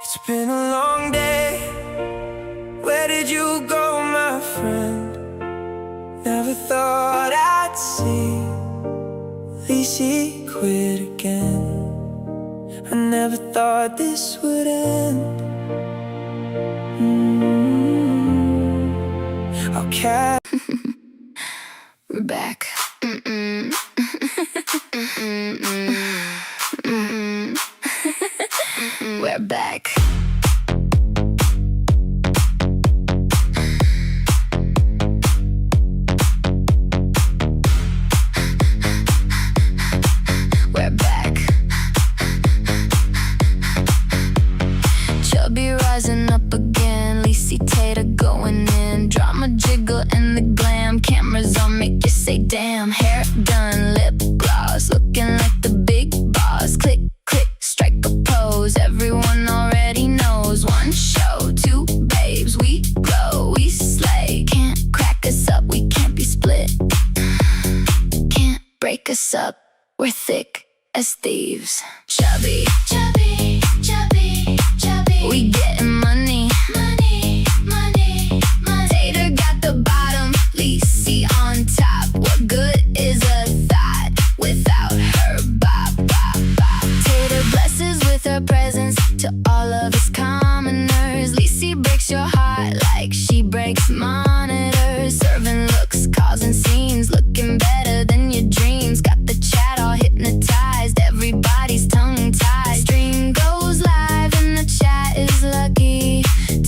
It's been a long day. Where did you go, my friend? Never thought I'd see Lacey quit again. I never thought this would end. I'll catch. We're back. We're back. We're back. Chubby rising up again. Lacey Tater going in. Drama jiggle in the glam. Cameras on, make you say damn. Hair done, lip gloss, looking like the big boss. Click, click, strike a pose. Everyone already knows. One show, two babes, we glow, we slay. Can't crack us up, we can't be split. Can't break us up, we're thick as thieves. Chubby, chubby, chubby, chubby. We getting money, money, money, money. Tater got the bottom, Lacey on top. What good is a thought without her bop, bop, bop? Tater blesses with her presence to all of his commoners. Lacey breaks your heart like she breaks monitors. Serving looks, causing scenes, looking better than your dreams. Got the chat all hypnotized, everybody's tongue-tied. Stream goes live and the chat is lucky.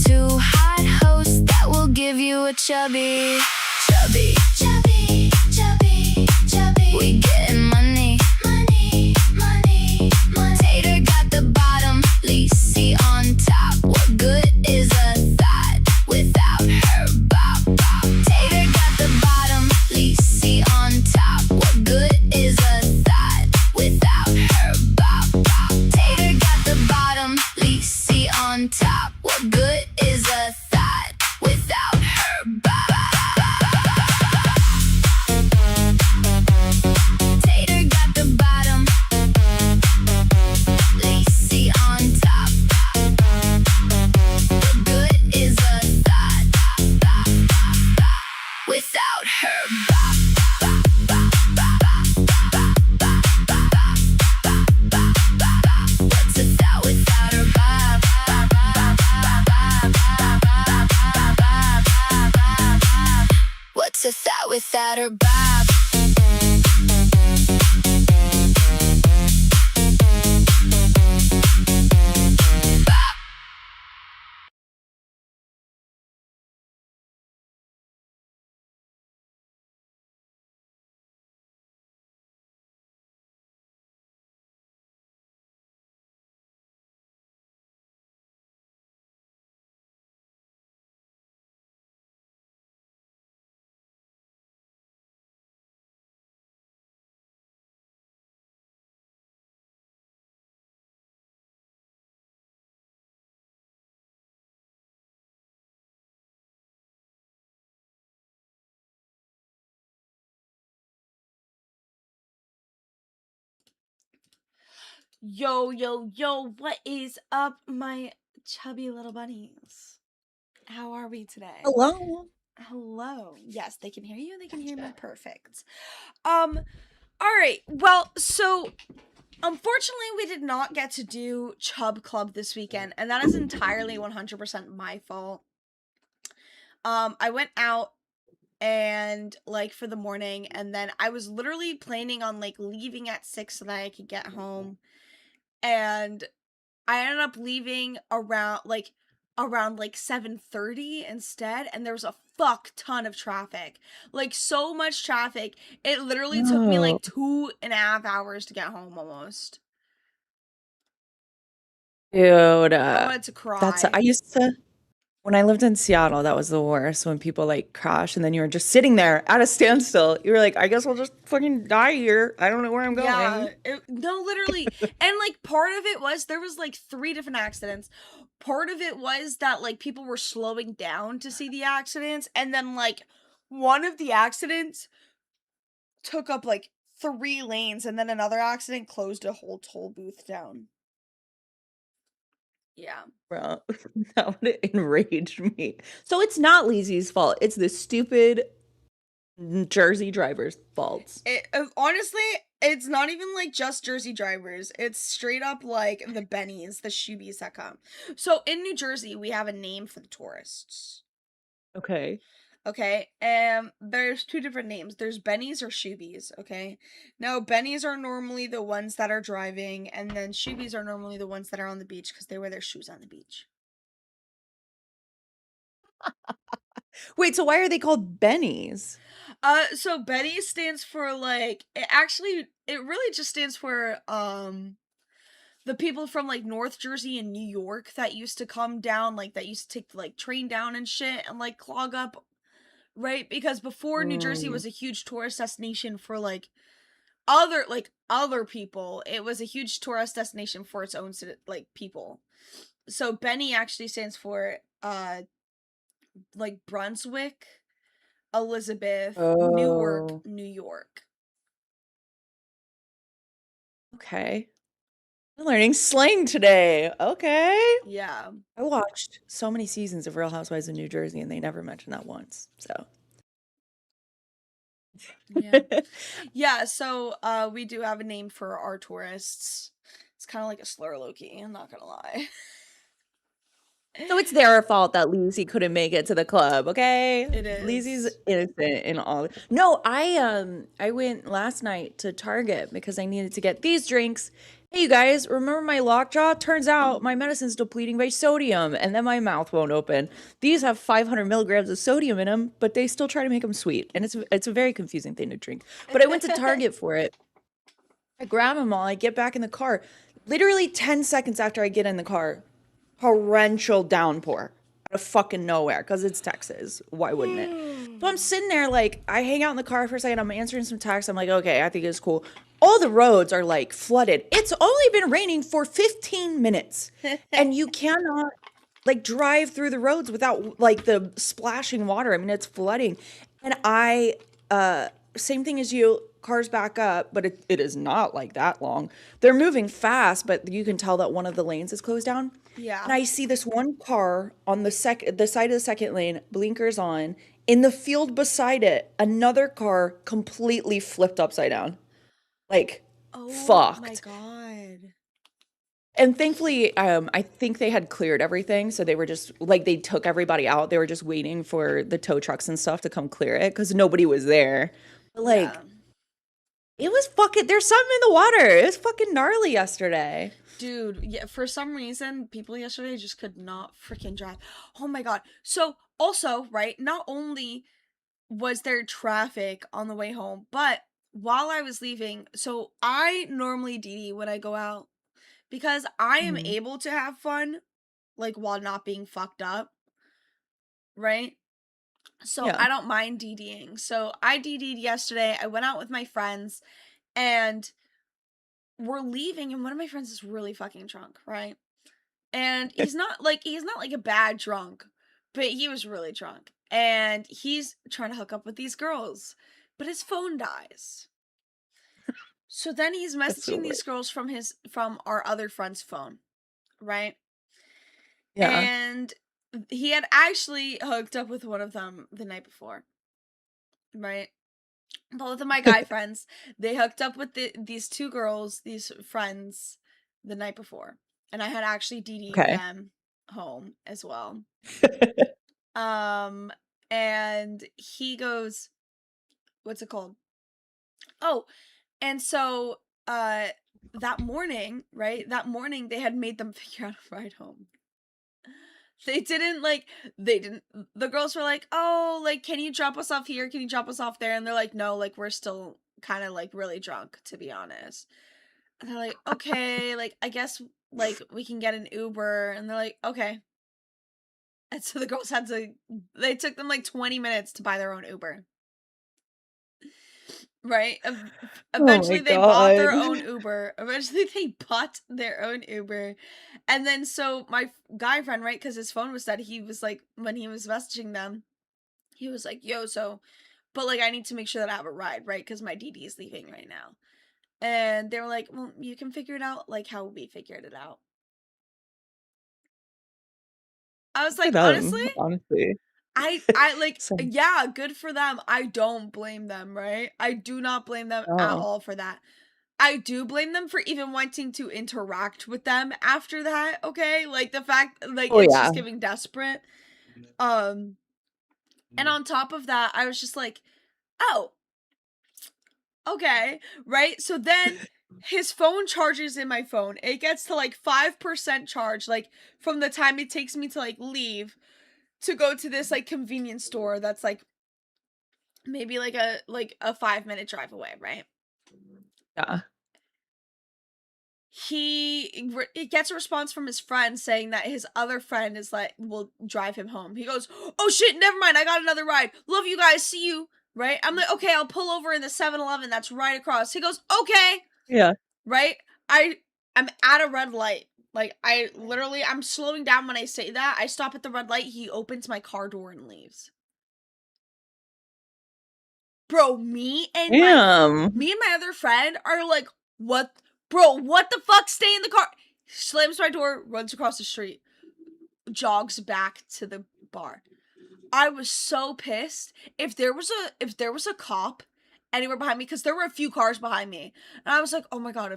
Two hot hosts that will give you a chubby, chubby, chubby, chubby, chubby. We getting money, money, money, money. Tater got the bottom, Lacey on top. What good is a thought without her bop, bop? Tater got the bottom, Lacey on top. What good is a thought without her bop, bop? Tater got the bottom, Lacey on top. What good is a thought without her bop, bop? Tater got the bottom, Lacey on top. What good is a thought without her bop, bop, bop, bop, bop, bop, bop, bop, bop. What's a thought without her bop, bop, bop, bop, bop, bop, bop, bop. What's a thought without her bop? Yo, yo, yo, what is up, my chubby little bunnies? How are we today? Hello. Hello. Yes, they can hear you. They can hear me. Perfect. All right. Well, so unfortunately, we did not get to do Chub Club this weekend, and that is entirely 100% my fault. I went out and like for the morning, and then I was literally planning on like leaving at 6 so that I could get home. And I ended up leaving around 7:30 instead, and there was a fuck ton of traffic. Like, so much traffic. It literally took me like 2.5 hours to get home almost. Dude, I wanted to cry. I used to, when I lived in Seattle, that was the worst, when people like crash and then you were just sitting there at a standstill. You were like, I guess I'll just fucking die here. I don't know where I'm going. Yeah, no, literally. And like part of it was there was like 3 different accidents. Part of it was that like people were slowing down to see the accidents, and then like one of the accidents took up like 3 lanes, and then another accident closed a whole toll booth down. Yeah. Bro, that would enrage me. So it's not Lizzy's fault. It's the stupid Jersey driver's fault. Honestly, it's not even like just Jersey drivers. It's straight up like the bennies, the shoebies that come. So in New Jersey, we have a name for the tourists. Okay. Okay, there's two different names. There's bennies or shoebies. Okay, now bennies are normally the ones that are driving, and then shoebies are normally the ones that are on the beach because they wear their shoes on the beach. Wait, so why are they called bennies? So Benny stands for like it really just stands for the people from like North Jersey and New York that used to come down, like that used to take like train down and shit and like clog up, right? Because before New Jersey Mm. was a huge tourist destination for like other people. It was a huge tourist destination for its own like people. So Benny actually stands for like Brunswick, Elizabeth, Newark, Oh, New York. okay. I'm learning slang today. Okay. Yeah. I watched so many seasons of Real Housewives of New Jersey and they never mentioned that once. So, Yeah. Yeah, so we do have a name for our tourists. It's kind of like a slur, Loki, I'm not gonna lie. so it's their fault that Lizzie couldn't make it to the club, okay? It Lizzie's is. innocent in all. No, I went last night to Target because I needed to get these drinks. Hey, you guys, remember my lockjaw? Turns out my medicine's depleting by sodium, and then my mouth won't open. These have 500 milligrams of sodium in them, but they still try to make them sweet, and it's a very confusing thing to drink. But I went to Target for it. I grab them all. I get back in the car. Literally 10 seconds after I get in the car, torrential downpour out of fucking nowhere because it's Texas. Why wouldn't it? So I'm sitting there like I hang out in the car for a second. I'm answering some texts. I'm like, okay, I think it's cool. All the roads are like flooded. It's only been raining for 15 minutes, and you cannot like drive through the roads without like the splashing water. I mean, it's flooding. And same thing as you, cars back up, but it is not like that long. They're moving fast, but you can tell that one of the lanes is closed down. Yeah. And I see this one car on the side of the second lane, blinkers on. In the field beside it, another car completely flipped upside down. Like Oh my fucked. god. And thankfully, I think they had cleared everything, so they were just like they took everybody out. They were just waiting for the tow trucks and stuff to come clear it because nobody was there. But Yeah. like, it was fucking. There's something in the water. It was fucking gnarly yesterday. Dude, yeah, for some reason, people yesterday just could not freaking drive. Oh my god. So, also, right, not only was there traffic on the way home, but while I was leaving, so I normally DD when I go out because I am Mhm. able to have fun, like, while not being fucked up, right? So Yeah. I don't mind DDing. So I DD'd yesterday. I went out with my friends and we're leaving, and one of my friends is really fucking drunk, right? And he's not like a bad drunk, but he was really drunk. And he's trying to hook up with these girls, but his phone dies. So then he's That's the messaging these worst. girls from our other friend's phone, right? Yeah. And he had actually hooked up with one of them the night before, right? Both of my guy friends, they hooked up with these two girls, these friends, the night before, and I had actually DD'd Okay. them home as well. Um, and he goes, what's it called? Oh, and so that morning, right? That morning they had made them figure out a ride home. They didn't the girls were like, "Oh, like can you drop us off here? Can you drop us off there?" And they're like, "No, like we're still kind of like really drunk, to be honest." And they're like, "Okay, like I guess like we can get an Uber." And they're like, "Okay." And so the girls had to they took them like 20 minutes to buy their own Uber. Right? Oh my Eventually they bought God. their own Uber. Eventually they bought their own Uber. And then so my guy friend, right, cuz his phone was dead, he was like when he was messaging them, he was like, "Yo, so but like I need to make sure that I have a ride, right? Cuz my DD is leaving right now." And they were like, "Well, you can figure it out like how we figured it out." I was Good for like, honestly, them, honestly. I like, So, yeah, good for them. I don't blame them, right? I do not blame them at no. all for that. I do blame them for even wanting to interact with them after that, okay? Like the fact like Oh it's yeah. just giving desperate. Um and on top of that, I was just like, "Oh, okay." Right? So then his phone charges in my phone. It gets to like 5% charge like from the time it takes me to like leave to go to this like convenience store that's like maybe like a 5-minute drive away, right? Yeah. He gets a response from his friend saying that his other friend is like will drive him home. He goes, "Oh shit, never mind. I got another ride. Love you guys. See you." Right? I'm like, "Okay, I'll pull over in the 7-Eleven that's right across." He goes, "Okay." Yeah. Right? I'm at a red light. Like I'm slowing down when I say that. I stop at the red light. He opens my car door and leaves. Bro, Damn. me and my other friend are like, "What? Bro, what the fuck? Stay in the car." Slams my door, runs across the street, jogs back to the bar. I was so pissed. If there was a cop anywhere behind me, because there were a few cars behind me, and I was like, "Oh my god,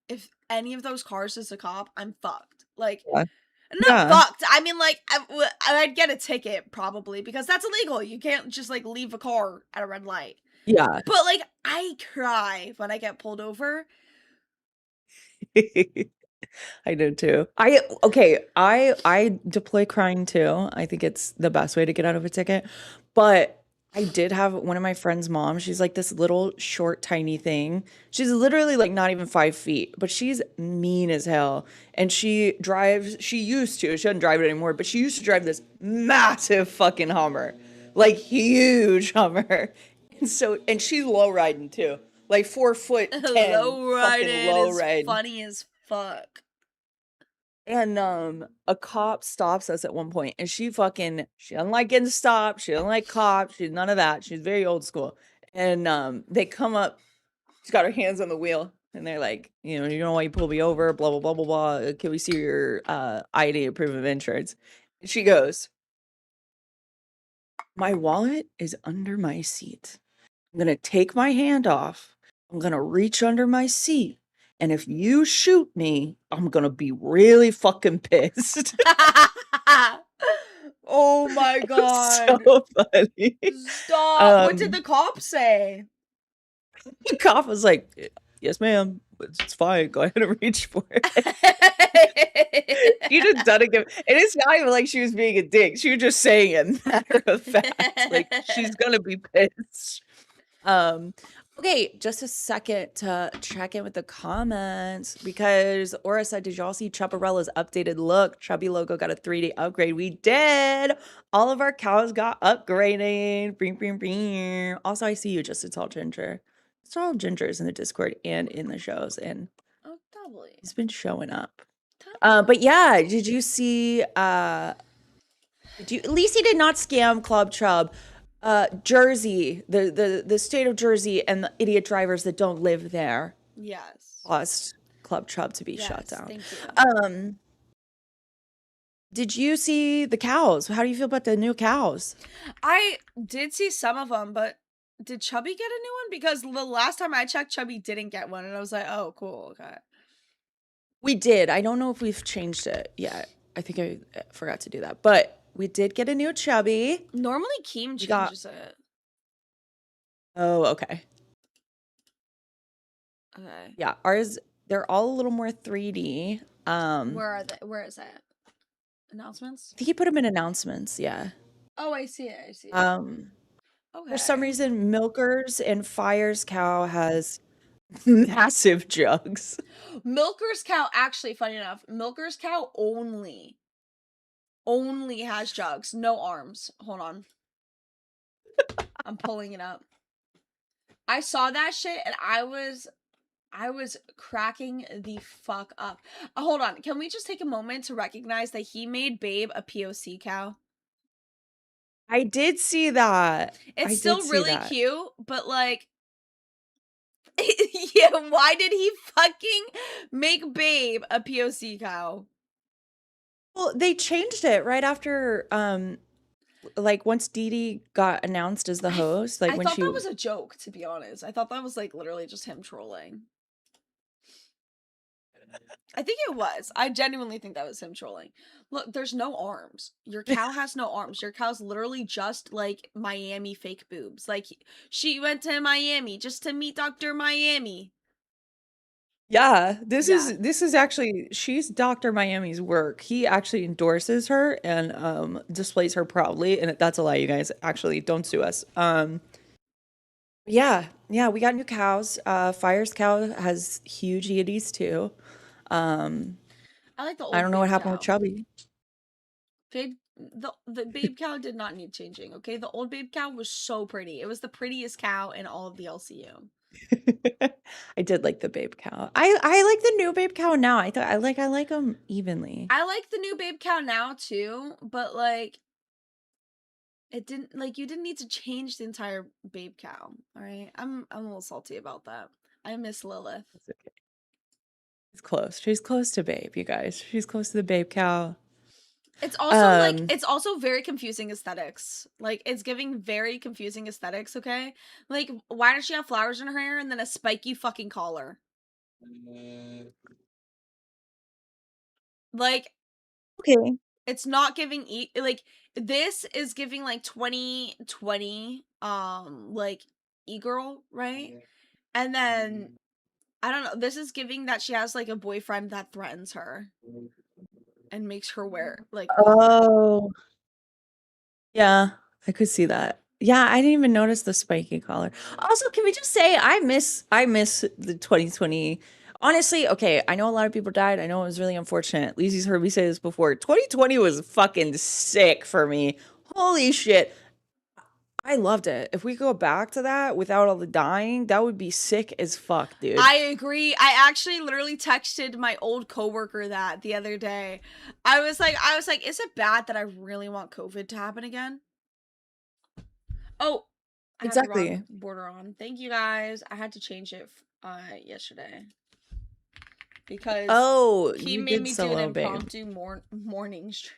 if any of those cars is a cop, I'm fucked." Like, Yeah. not Yeah. fucked. I mean, like, I'd get a ticket probably because that's illegal. You can't just like leave a car at a red light. Yeah. But like, I cry when I get pulled over. I do too. I deploy crying too. I think it's the best way to get out of a ticket. But I did have one of my friend's mom. She's like this little short, tiny thing. She's literally like not even 5 feet, but she's mean as hell. And she used to, she doesn't drive it anymore, but she used to drive this massive fucking Hummer. Like huge Hummer. And she's low riding too. Like 4'10", Low fucking riding low is riding. funny as fuck. And a cop stops us at one point and she doesn't like getting stopped. She doesn't like cops. She's none of that. She's very old school. And they come up, she's got her hands on the wheel and they're like, you know why you pulled me over, blah blah blah blah blah. Can we see your ID or proof of insurance? And she goes, "My wallet is under my seat. I'm gonna take my hand off. I'm gonna reach under my seat. And if you shoot me, I'm gonna be really fucking pissed." Oh my It was god. so funny. Stop. What did Um, the cop say? the cop was like, "Yes, ma'am. It's fine. Go ahead and reach for it." She just done it. And it's not even like she was being a dick. She was just saying it matter of fact. Like she's gonna be pissed. Okay, just a second to check in with the comments because Aura said, "Did y'all see Chubbarella's updated look? Chubby logo got a 3D upgrade." We did. All of our cows got upgraded. Bring, bring, bring. Also, I see you, just it's all ginger. It's all gingers in the Discord and in the shows, and Oh, doubly. he's been showing up. But yeah, did you see? Lisi did not scam Club Chub. Jersey, the state of Jersey, and the idiot drivers that don't live there Yes. caused Club Chub to be shut Yes, down. thank you. Did you see the cows? How do you feel about the new cows? I did see some of them, but did Chubby get a new one? Because the last time I checked, Chubby didn't get one, and I was like, "Oh, cool, okay." We did. I don't know if we've changed it yet. I think I forgot to do that, but we did get a new chubby. Normally, Keem We got- changes it. Oh, okay. Okay. Yeah, ours, they're all a little more 3D. Where are they? Where is that? Announcements? I think he put them in announcements, yeah. Oh, I see it. I see it. For some Okay. reason, Milkers and Fire's cow has massive jugs. Milker's cow, actually, funny enough, Milker's cow only has jugs, no arms. Hold on. I'm pulling it up. I saw that shit and I was cracking the fuck up. Hold on. Can we just take a moment to recognize that he made Babe a POC cow? I did see that. It's still really cute, but like, yeah, why did he fucking make Babe a POC cow? Well, they changed it right after, like once Dee Dee got announced as the host, like I when thought she, that was a joke, to be honest. I thought that was like literally just him trolling. I think it was. I genuinely think that was him trolling. Look, there's no arms. Your cow has no arms. Your cow's literally just like Miami fake boobs. Like she went to Miami just to meet Dr. Miami. yeah, Yeah. this is actually she's Dr. Miami's work. He actually endorses her and displays her proudly, and that's a lie, you guys. Actually, don't sue us. Yeah, yeah, we got new cows. Fire's cow has huge EDs too. Um, I like the I old don't know what babe happened with cow. Chubby. The babe cow did not need changing, okay? The old babe cow was so pretty. It was the prettiest cow in all of the LCU. I did like the babe cow. I like the new babe cow now. I like them evenly. I like the new babe cow now too, but like it didn't like you didn't need to change the entire babe cow. All right, I'm a little salty about that. I miss Lilith. It's okay. It's close. She's close to babe, you guys. She's close to the babe cow. Um, It's also very confusing aesthetics. Like it's giving very confusing aesthetics. Okay, like why does she have flowers in her hair and then a spiky fucking collar? Like okay. it's not giving like this is giving like 2020 like e-girl, right? And then I don't know, this is giving that she has like a boyfriend that threatens her and makes her wear like Oh, yeah, I could see that. Yeah, I didn't even notice the spiky collar. Also, can we just say I miss the 2020. Honestly, okay, I know a lot of people died. I know it was really unfortunate. Lizzy's heard me say this before. 2020 was fucking sick for me. Holy shit. I loved it. If we go back to that without all the dying, that would be sick as fuck, dude. I agree. I actually literally texted my old coworker that the other day. I was like, is it bad that I really want COVID to happen again? Oh, I have the wrong Exactly. border on. Thank you guys. I had to change it yesterday because Oh, he you made did me do an solo, babe. impromptu morning stream.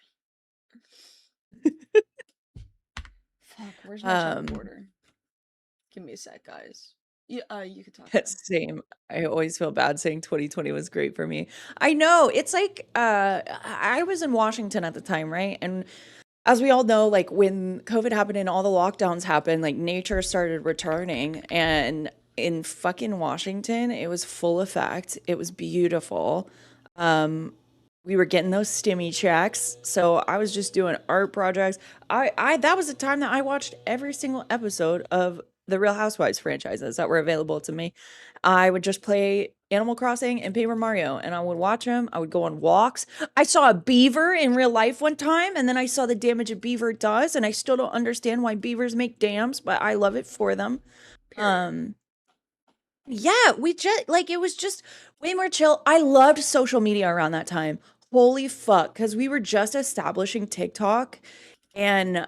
Fuck, where's my chubby Um, border? Give me a sec, guys. You can talk now. Same. I always feel bad saying 2020 was great for me. I know. It's like I was in Washington at the time, right? And as we all know, like when COVID happened and all the lockdowns happened, like nature started returning and in fucking Washington, it was full effect. It was beautiful. Um we were getting those stimmy checks. So I was just doing art projects. I that was the time that I watched every single episode of the Real Housewives franchises that were available to me. I would just play Animal Crossing and Paper Mario and I would watch them. I would go on walks. I saw a beaver in real life one time and then I saw the damage a beaver does and I still don't understand why beavers make dams, but I love it for them. Period. Um yeah, we just like it was just way more chill. I loved social media around that time. Holy fuck, because we were just establishing TikTok and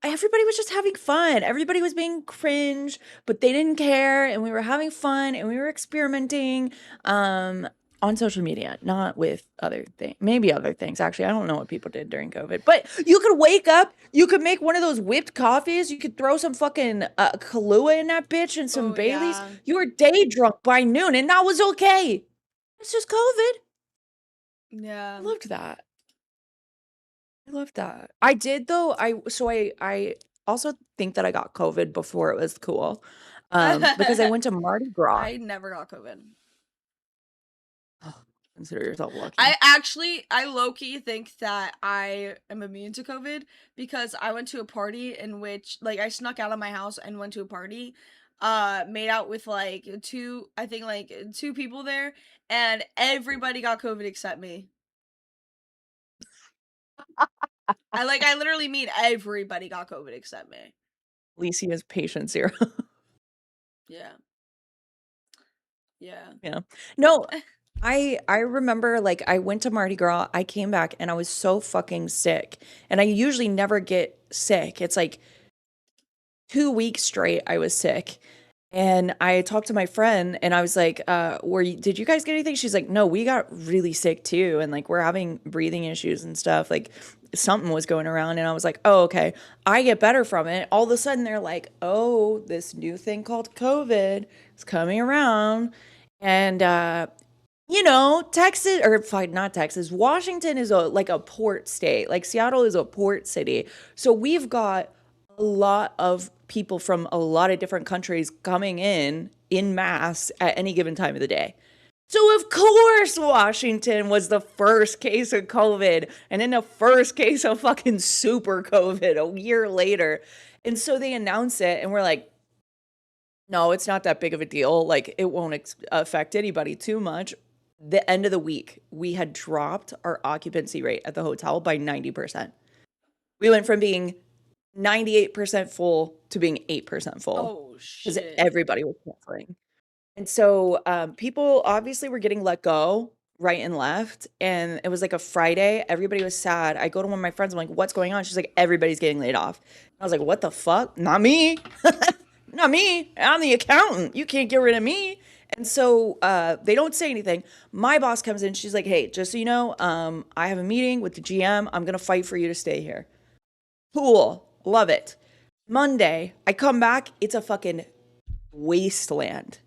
everybody was just having fun. Everybody was being cringe, but they didn't care and we were having fun and we were experimenting on social media, not with other things. Maybe other things actually. I don't know what people did during COVID. But you could wake up, you could make one of those whipped coffees, you could throw some fucking Kahlua in that bitch and some Oh Baileys. yeah. You were day drunk by noon and that was okay. It's just COVID. Yeah. I loved that. I love that. I did though. I also think that I got COVID before it was cool. Because I went to Mardi Gras. I never got COVID. Oh, consider yourself I lucky. actually, I low-key think that I am immune to COVID because I went to a party in which, like, I snuck out of my house and went to a party, made out with, like, I think, like, two people there, and everybody got COVID except me. I literally mean everybody got COVID except me. Alicia's patient zero. Yeah. Yeah. Yeah. No, I remember like I went to Mardi Gras, I came back and I was so fucking sick. And I usually never get sick. It's like 2 weeks straight I was sick. And I talked to my friend and I was like, did you guys get anything? She's like, no, we got really sick too. And like, we're having breathing issues and stuff. Like, something was going around. And I was like, oh, okay. I get better from it. All of a sudden, they're like, oh, this new thing called COVID is coming around. And, Texas, or fine, not Texas, Washington is like a port state. Like, Seattle is a port city. So we've got a lot of people from a lot of different countries coming in mass at any given time of the day. So of course Washington was the first case of COVID and then the first case of fucking super COVID a year later. And so they announce it and we're like, no, it's not that big of a deal. Like it won't affect anybody too much. The end of the week, we had dropped our occupancy rate at the hotel by 90%. We went from being 98% full to being 8% full Oh because shit. everybody was canceling. And so people obviously were getting let go right and left. And it was like a Friday. Everybody was sad. I go to one of my friends. I'm like, what's going on? She's like, everybody's getting laid off. I was like, what the fuck? Not me. Not me. I'm the accountant. You can't get rid of me. And so they don't say anything. My boss comes in. She's like, hey, just so you know, I have a meeting with the GM. I'm going to fight for you to stay here. Cool. Love it. Monday, I come back. It's a fucking wasteland.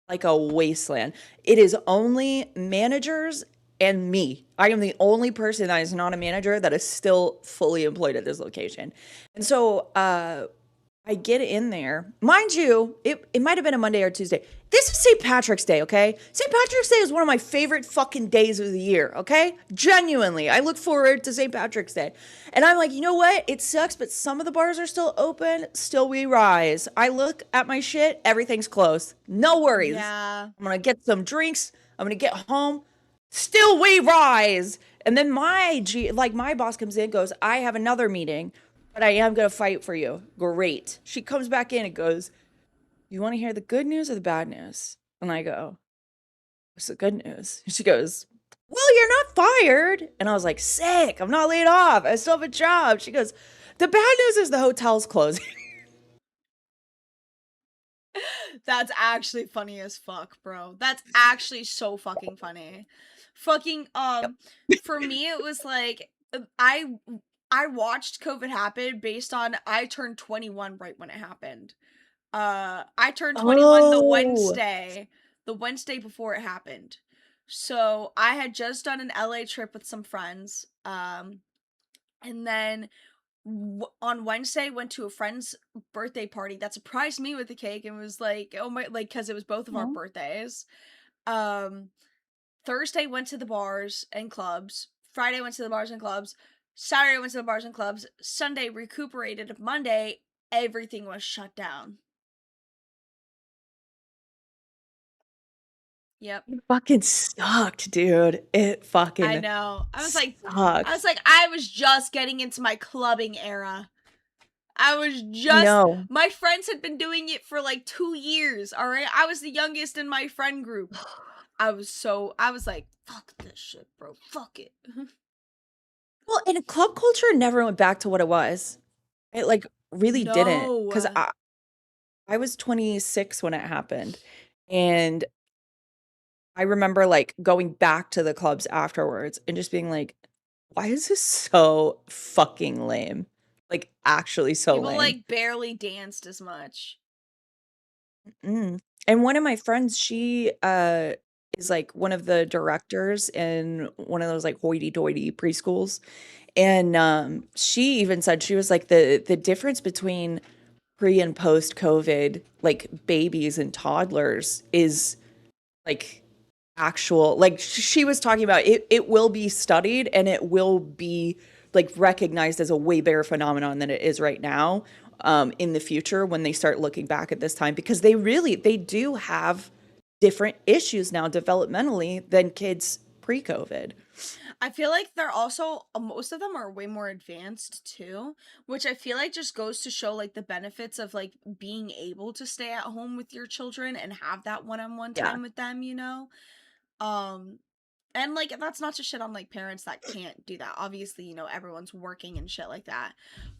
Like a wasteland. It is only managers and me. I am the only person that is not a manager that is still fully employed at this location. And so I get in there. Mind you, it might have been a Monday or Tuesday. This is St. Patrick's Day, okay? St. Patrick's Day is one of my favorite fucking days of the year, okay? Genuinely. I look forward to St. Patrick's Day. And I'm like, you know what? It sucks, but some of the bars are still open. Still we rise. I look at my shit. Everything's closed. No worries. Yeah. I'm going to get some drinks. I'm going to get home. Still we rise. And then my boss comes in and goes, I have another meeting, but I am going to fight for you. Great. She comes back in and goes, you want to hear the good news or the bad news? And I go, what's the good news? And she goes, well, you're not fired. And I was like, sick. I'm not laid off. I still have a job. She goes, the bad news is the hotel's closing. That's actually funny as fuck, bro. That's actually so fucking funny. Fucking for me it was like I watched COVID happen based on I turned 21 right when it happened. I turned 21 Oh. the Wednesday before it happened. So I had just done an LA trip with some friends. And then on Wednesday went to a friend's birthday party that surprised me with the cake and was like, oh my, like, because it was both of our birthdays. Um, Thursday went to the bars and clubs. Friday went to the bars and clubs. Saturday went to the bars and clubs. Sunday recuperated. Monday, everything was shut down. Yep. It fucking sucked, dude. It fucking I know. I was like, sucked. I was just getting into my clubbing era. I was just, No. my friends had been doing it for like 2 years, all right? I was the youngest in my friend group. I was like, fuck this shit, bro. Fuck it. Well, and club culture never went back to what it was. It like really didn't. Because No. I was 26 when it happened. And I remember like going back to the clubs afterwards and just being like, why is this so fucking lame? Like actually so People lame. like barely danced as much. Mm. And one of my friends, she is like one of the directors in one of those like hoity-toity preschools. And she even said she was like the difference between pre and post COVID, like babies and toddlers is like actual like she was talking about it will be studied and it will be like recognized as a way bigger phenomenon than it is right now in the future when they start looking back at this time because they do have different issues now developmentally than kids pre-COVID. I feel like they're also, most of them are way more advanced too, which I feel like just goes to show like the benefits of like being able to stay at home with your children and have that one-on-one Yeah. time with them, you know? And like that's not to shit on like parents that can't do that. Obviously, you know, everyone's working and shit like that.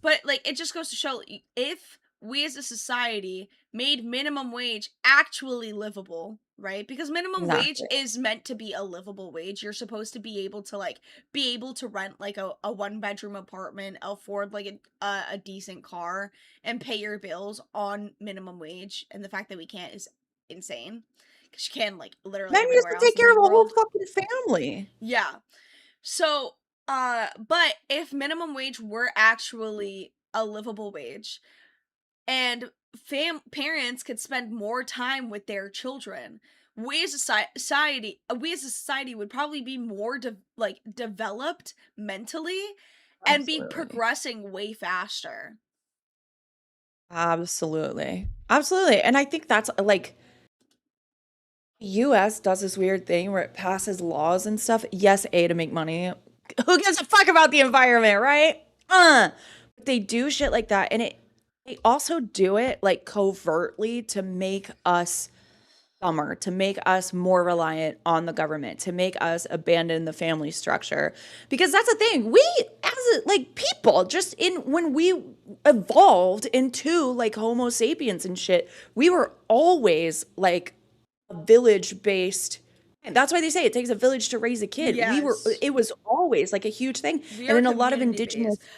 But like it just goes to show if we as a society made minimum wage actually livable, right? Because minimum wage Exactly. is meant to be a livable wage. You're supposed to be able to rent like a 1 bedroom apartment, afford like a decent car, and pay your bills on minimum wage. And the fact that we can't is insane. Because you can like literally Men used everywhere to else take in care the of a whole world. fucking family. Yeah. So, but if minimum wage were actually a livable wage, and parents could spend more time with their children, we as a society would probably be more developed mentally and be Absolutely. progressing way faster. Absolutely. Absolutely. And I think that's like US does this weird thing where it passes laws and stuff. Yes, A, to make money. Who gives a fuck about the environment, right? But they do shit like that, and they also do it like covertly to make us dumber, to make us more reliant on the government, to make us abandon the family structure. Because that's the thing. We as like people, just in when we evolved into like Homo sapiens and shit, we were always like a village based, and that's why they say it takes a village to raise a kid. Yes. It was always like a huge thing. We And are in a lot of community indigenous, based.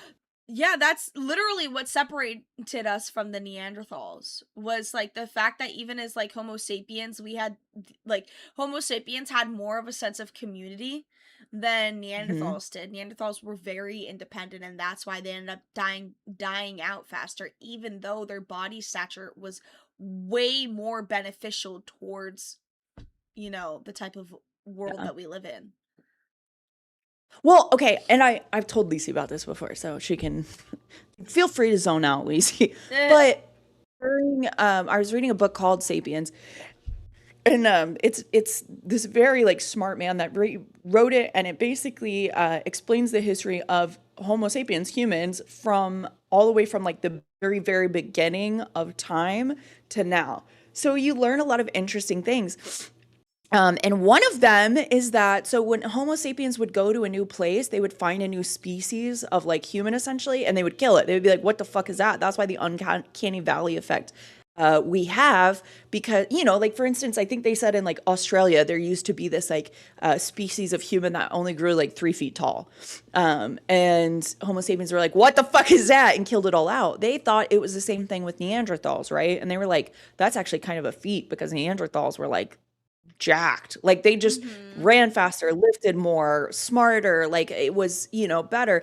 Yeah, that's literally what separated us from the Neanderthals, was like the fact that even as like Homo sapiens, we had like Homo sapiens had more of a sense of community than Mhm. Neanderthals did. Neanderthals were very independent, and that's why they ended up dying out faster, even though their body stature was way more beneficial towards, the type of world Yeah. that we live in. Well, okay, and I've told Lisi about this before, so she can feel free to zone out, Lisi. Eh, But during I was reading a book called Sapiens, and it's this very like smart man that wrote it, and it basically explains the history of Homo sapiens, humans, from all the way from like the very beginning of time to now. So you learn a lot of interesting things. And one of them is that so when Homo sapiens would go to a new place, they would find a new species of like human essentially, and they would kill it. They would be like, "What the fuck is that?" That's why the uncanny valley effect we have, because like for instance, I think they said in like Australia there used to be this like species of human that only grew like 3 feet tall, and Homo sapiens were like, "What the fuck is that?" and killed it all out. They thought it was the same thing with Neanderthals, right? And they were like, "That's actually kind of a feat because Neanderthals were like jacked. Like they just mhm. ran faster, lifted more, smarter, like it was, better."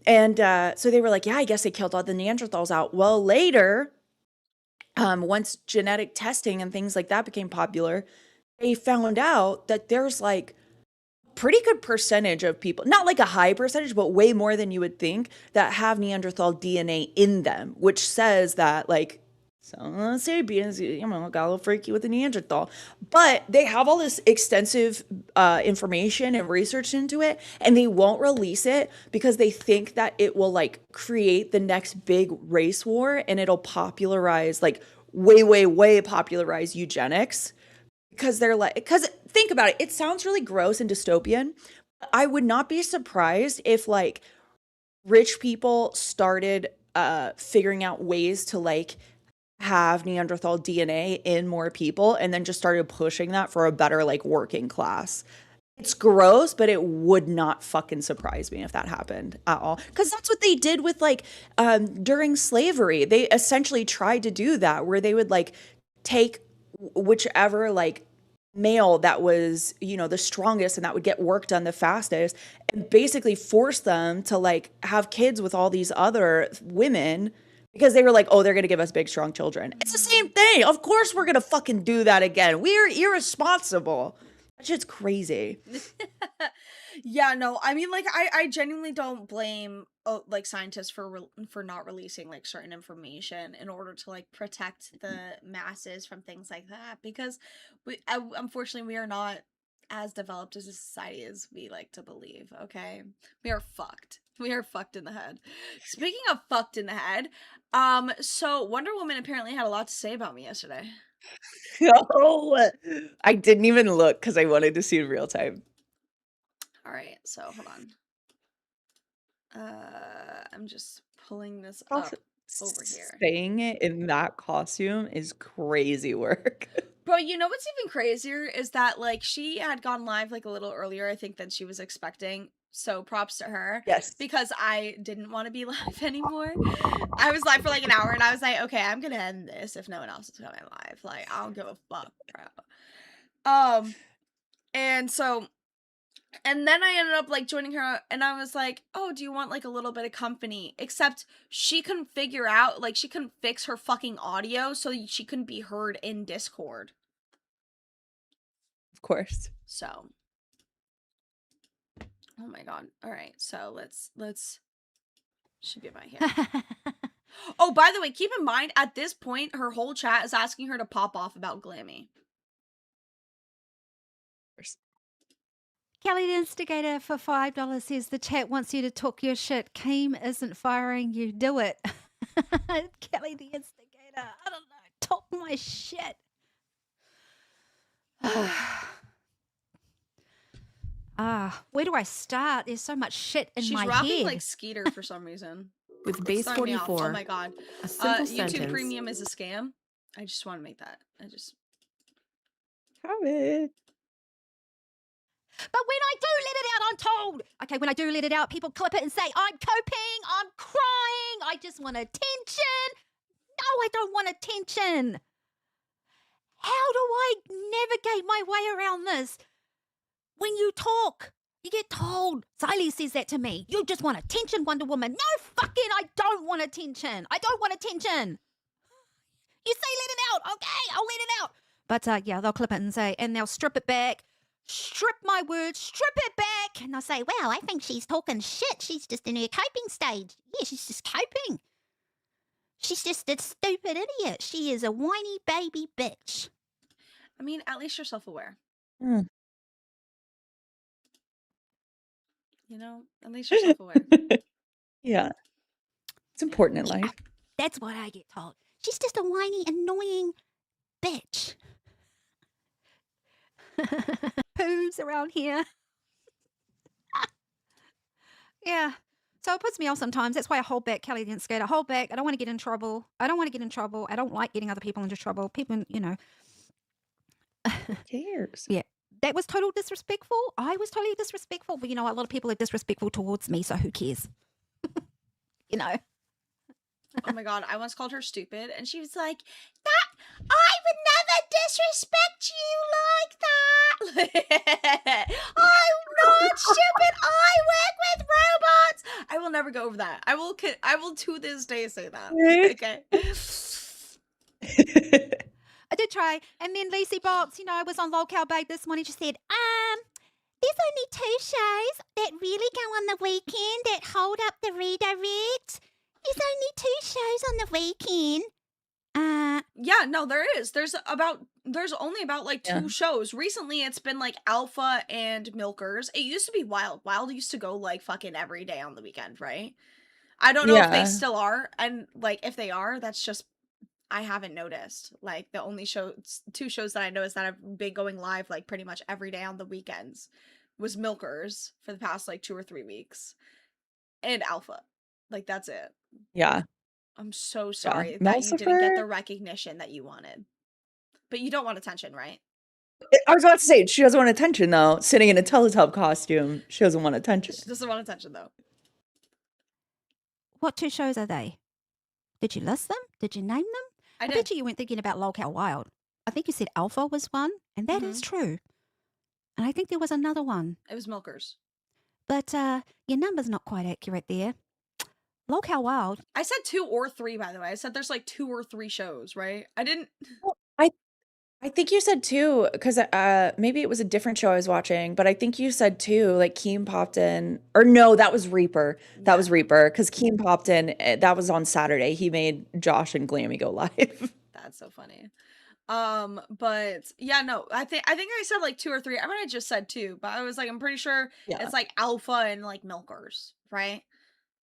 And so they were like, "Yeah, I guess they killed all the Neanderthals out." Well, later, once genetic testing and things like that became popular, they found out that there's like pretty good percentage of people, not like a high percentage, but way more than you would think, that have Neanderthal DNA in them, which says that like some sapiens, got a little freaky with the Neanderthal. But they have all this extensive information and research into it, and they won't release it because they think that it will like create the next big race war, and it'll popularize like way popularize eugenics, because they're like, because think about it, it sounds really gross and dystopian. I would not be surprised if like rich people started figuring out ways to like have Neanderthal DNA in more people, and then just started pushing that for a better like working class. It's gross, but it would not fucking surprise me if that happened at all. Because that's what they did with like during slavery. They essentially tried to do that, where they would like take whichever like male that was, the strongest and that would get work done the fastest, and basically force them to like have kids with all these other women, because they were like, "Oh, they're gonna give us big strong children." It's the same thing. Of course we're gonna fucking do that again. We are irresponsible. That shit's crazy. Yeah, no, I mean, like, I genuinely don't blame like scientists for not releasing like certain information in order to like protect the masses from things like that, because unfortunately we are not as developed as a society as we like to believe. Okay, we are fucked. We are fucked in the head. Speaking of fucked in the head, so Wonder Woman apparently had a lot to say about me yesterday. Oh, I didn't even look because I wanted to see in real time. All right, so hold on. I'm just pulling this Also, up. over here. Saying it in that costume is crazy work. Bro, you know what's even crazier is that, like, she had gone live, like, a little earlier, I think, than she was expecting. So props to her. Yes. Because I didn't want to be live anymore. I was live for like an hour and I was like, okay, I'm gonna end this if no one else is coming live. Like, I don't give a fuck, bro. And so, and then I ended up like joining her and I was like, oh, do you want like a little bit of company? Except she couldn't figure out, like, she couldn't fix her fucking audio so she couldn't be heard in Discord. Of course. So, oh my god. All right, so let's should be about here. Oh, by the way, keep in mind, at this point, her whole chat is asking her to pop off about Glammy. Kelly the Instigator for $5 says the chat wants you to talk your shit. Keem isn't firing you. Do it. Kelly the Instigator. I don't know. Talk my shit. Where do I start? There's so much shit in my She's rocking head. like Skeeter for some reason. With base Throwing me off. 44, Oh my god. a simple YouTube sentence. Premium is a scam. I just want to make that. Have it. But when I do let it out, I'm told. Okay, when I do let it out, people clip it and say, I'm coping, I'm crying, I just want attention. No, I don't want attention. How do I navigate my way around this? When you talk, you get told. Siley says that to me. You just want attention, Wonder Woman. No, fucking, I don't want attention. I don't want attention. You say let it out. Okay, I'll let it out. But yeah, they'll clip it and say, and they'll strip it back. Strip my words, strip it back. And they'll say, well, I think she's talking shit. She's just in her coping stage. Yeah, she's just coping. She's just a stupid idiot. She is a whiny baby bitch. I mean, at least you're self-aware. Mm. You know, at least you're self-aware. Yeah. It's important in life. That's what I get told. She's just a whiny, annoying bitch. Who's around here? Yeah. So it puts me off sometimes. That's why I hold back, Kelly the Instigator. Hold back. I don't want to get in trouble. I don't want to get in trouble. I don't like getting other people into trouble. People, you know. Who cares? Yeah. That was total disrespectful. I was totally disrespectful. But you know, a lot of people are disrespectful towards me, so who cares? You know. Oh my god, I once called her stupid and she was like, that I would never disrespect you like that. I'm not stupid. I work with robots. I will never go over that. I will to this day say that. Okay. I did try. And then Lacey Box, you know, I was on Lolcow Babe this morning. She said, there's only 2 shows that really go on the weekend that hold up the redirect. There's only 2 shows on the weekend. Yeah, no, there is. There's only about like 2 shows. Recently it's been like Alpha and Milkers. It used to be Wild. Wild used to go like fucking every day on the weekend, right? I don't know if they still are. And like if they are, that's just I haven't noticed. Like the only 2 shows that I noticed that have been going live like pretty much every day on the weekends was Milkers for the past like 2 or 3 weeks. And Alpha. Like that's it. Yeah. I'm so sorry Yeah. that you didn't get the recognition that you wanted. But you don't want attention, right? I was about to say, she doesn't want attention, though. Sitting in a Teletubby costume, she doesn't want attention. She doesn't want attention, though. What 2 shows are they? Did you list them? Did you name them? I bet you weren't thinking about Lolcow Wild. I think you said Alpha was one, and that is true. And I think there was another one. It was Milkers. But your number's not quite accurate there. Lolcow Wild. I said 2 or 3, by the way. I said there's like 2 or 3 shows, right? I didn't. Well, I think you said 2 because maybe it was a different show I was watching, but I think you said 2. Like Keem popped in, or no, that was Reaper. That was Reaper because Keem popped in. That was on Saturday. He made Josh and Glammy go live. That's so funny. But yeah, no, I think I said like 2 or 3. I might have just said 2, but I was like, I'm pretty sure it's like Alpha and like Milkers, right?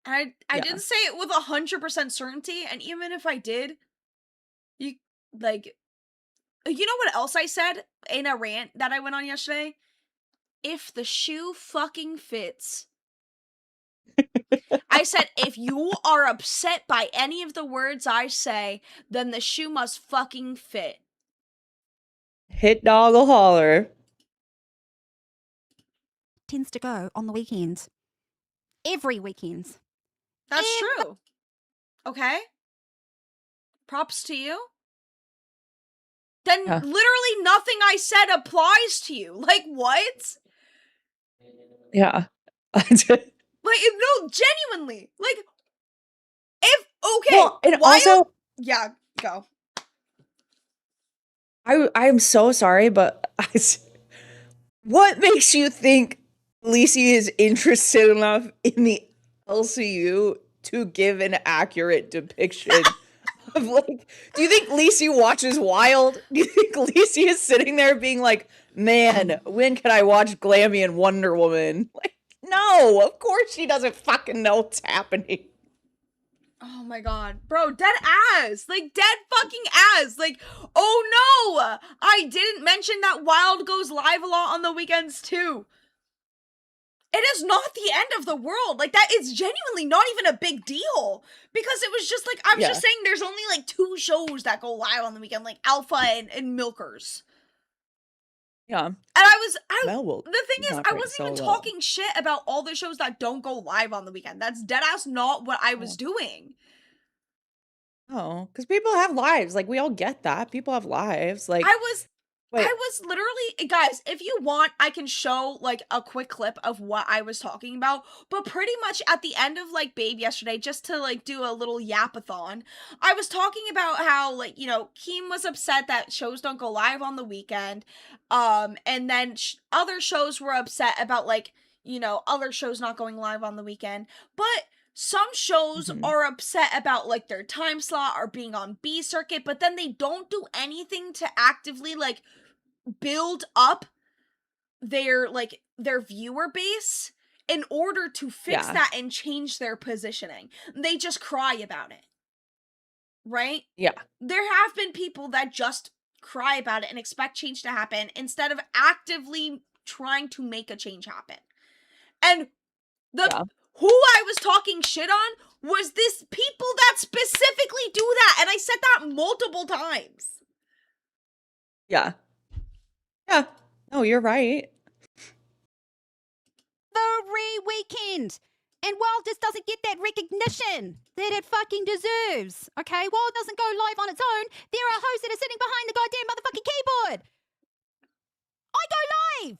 And I didn't say it with 100% certainty, and even if I did, you know what else I said in a rant that I went on yesterday? If the shoe fucking fits, I said, if you are upset by any of the words I say, then the shoe must fucking fit. Hit dog will holler. Tends to go on the weekends. Every weekend. That's true. Okay? Props to you. Then Yeah. literally nothing I said applies to you. Like, what? Yeah. Like, no, genuinely. Like, if, okay. Well, and also, yeah, go. I'm so sorry, but what makes you think Lacey is interested enough in the LCU to give an accurate depiction of, like, do you think Lacey watches Wild? Do you think Lacey is sitting there being like, man, when can I watch Glammy and Wonder Woman? Like, no, of course she doesn't fucking know what's happening. Oh my god. Bro, dead ass. Like, dead fucking ass. Like, oh no! I didn't mention that Wild goes live a lot on the weekends too. It is not the end of the world. Like, that is genuinely not even a big deal. Because it was just like, I was just saying there's only like 2 shows that go live on the weekend, like Alpha and Milkers. Yeah. And Well, the thing is, not I great wasn't even solo. talking shit about all the shows that don't go live on the weekend. That's deadass not what I was doing. Oh, because people have lives. Like, we all get that. People have lives. Like, I was wait, literally, guys, if you want, I can show like a quick clip of what I was talking about, but pretty much at the end of like Babe yesterday, just to like do a little yapathon, I was talking about how, like, you know, Keem was upset that shows don't go live on the weekend, and then other shows were upset about, like, you know, other shows not going live on the weekend, but some shows are upset about like their time slot or being on B circuit, but then they don't do anything to actively like build up their viewer base in order to fix that and change their positioning. They just cry about it. Right? yeah. There have been people that just cry about it and expect change to happen instead of actively trying to make a change happen. And who I was talking shit on was this people that specifically do that, and I said that multiple times. Yeah. Yeah. No, you're right. Every weekend. And Wild just doesn't get that recognition that it fucking deserves. Okay? Wild doesn't go live on its own. There are hosts that are sitting behind the goddamn motherfucking keyboard. I go live.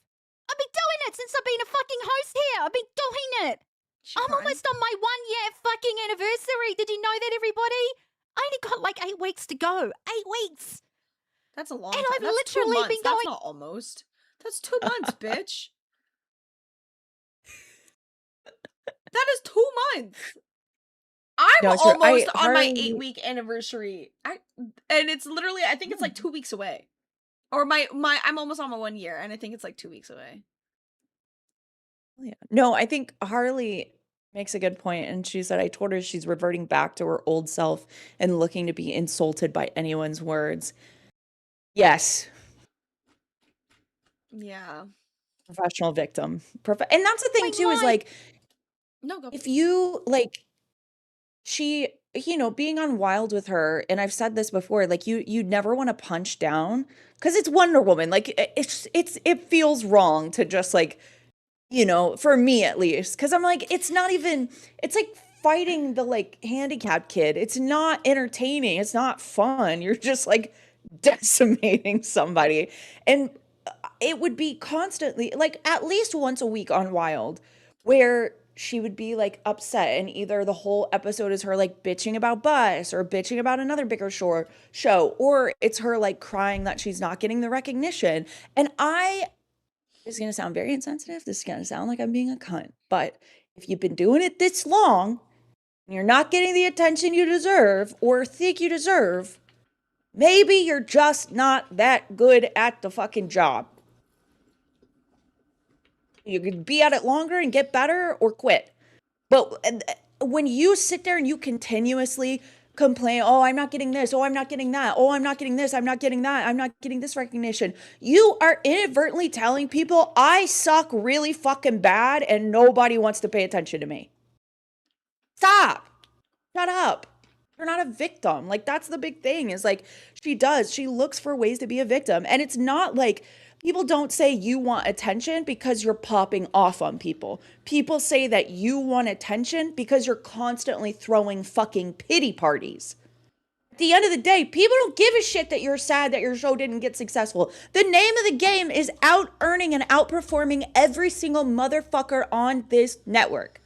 I've been doing it since I've been a fucking host here. I've been doing it. I'm almost on my 1-year fucking anniversary. Did you know that, everybody? I only got like 8 weeks to go. 8 weeks. That's a long And time. I've That's literally 2 months. been going. That's not almost. That's 2 months, bitch. That is 2 months. I'm almost on my 8-week anniversary. And it's literally, I think it's like 2 weeks away. Or I'm almost on my 1 year, and I think it's like 2 weeks away. Yeah. No, I think Harley makes a good point, and she said, I told her she's reverting back to her old self and looking to be insulted by anyone's words. Yes. Yeah. Professional victim. And that's the thing too, is like, no, go. If you like, she, you know, being on Wild with her, and I've said this before, like, you never want to punch down because it's Wonder Woman. Like, it feels wrong to just like, you know, for me at least, because I'm like, it's not even, it's like fighting the like handicapped kid. It's not entertaining. It's not fun. You're just like decimating somebody. And it would be constantly, like, at least once a week on Wild, where she would be like upset, and either the whole episode is her like bitching about Bus or bitching about another bigger show, or it's her like crying that she's not getting the recognition. And this is going to sound very insensitive. This is going to sound like I'm being a cunt. But if you've been doing it this long and you're not getting the attention you deserve or think you deserve, maybe you're just not that good at the fucking job. You could be at it longer and get better or quit. But when you sit there and you continuously complain, oh, I'm not getting this, oh, I'm not getting that, oh, I'm not getting this, I'm not getting that, I'm not getting this recognition, you are inadvertently telling people I suck really fucking bad and nobody wants to pay attention to me. Stop. Shut up. You're not a victim. Like, that's the big thing is like, she looks for ways to be a victim. And it's not like people don't say you want attention because you're popping off on people. People say that you want attention because you're constantly throwing fucking pity parties. At the end of the day, people don't give a shit that you're sad that your show didn't get successful. The name of the game is out earning and outperforming every single motherfucker on this network.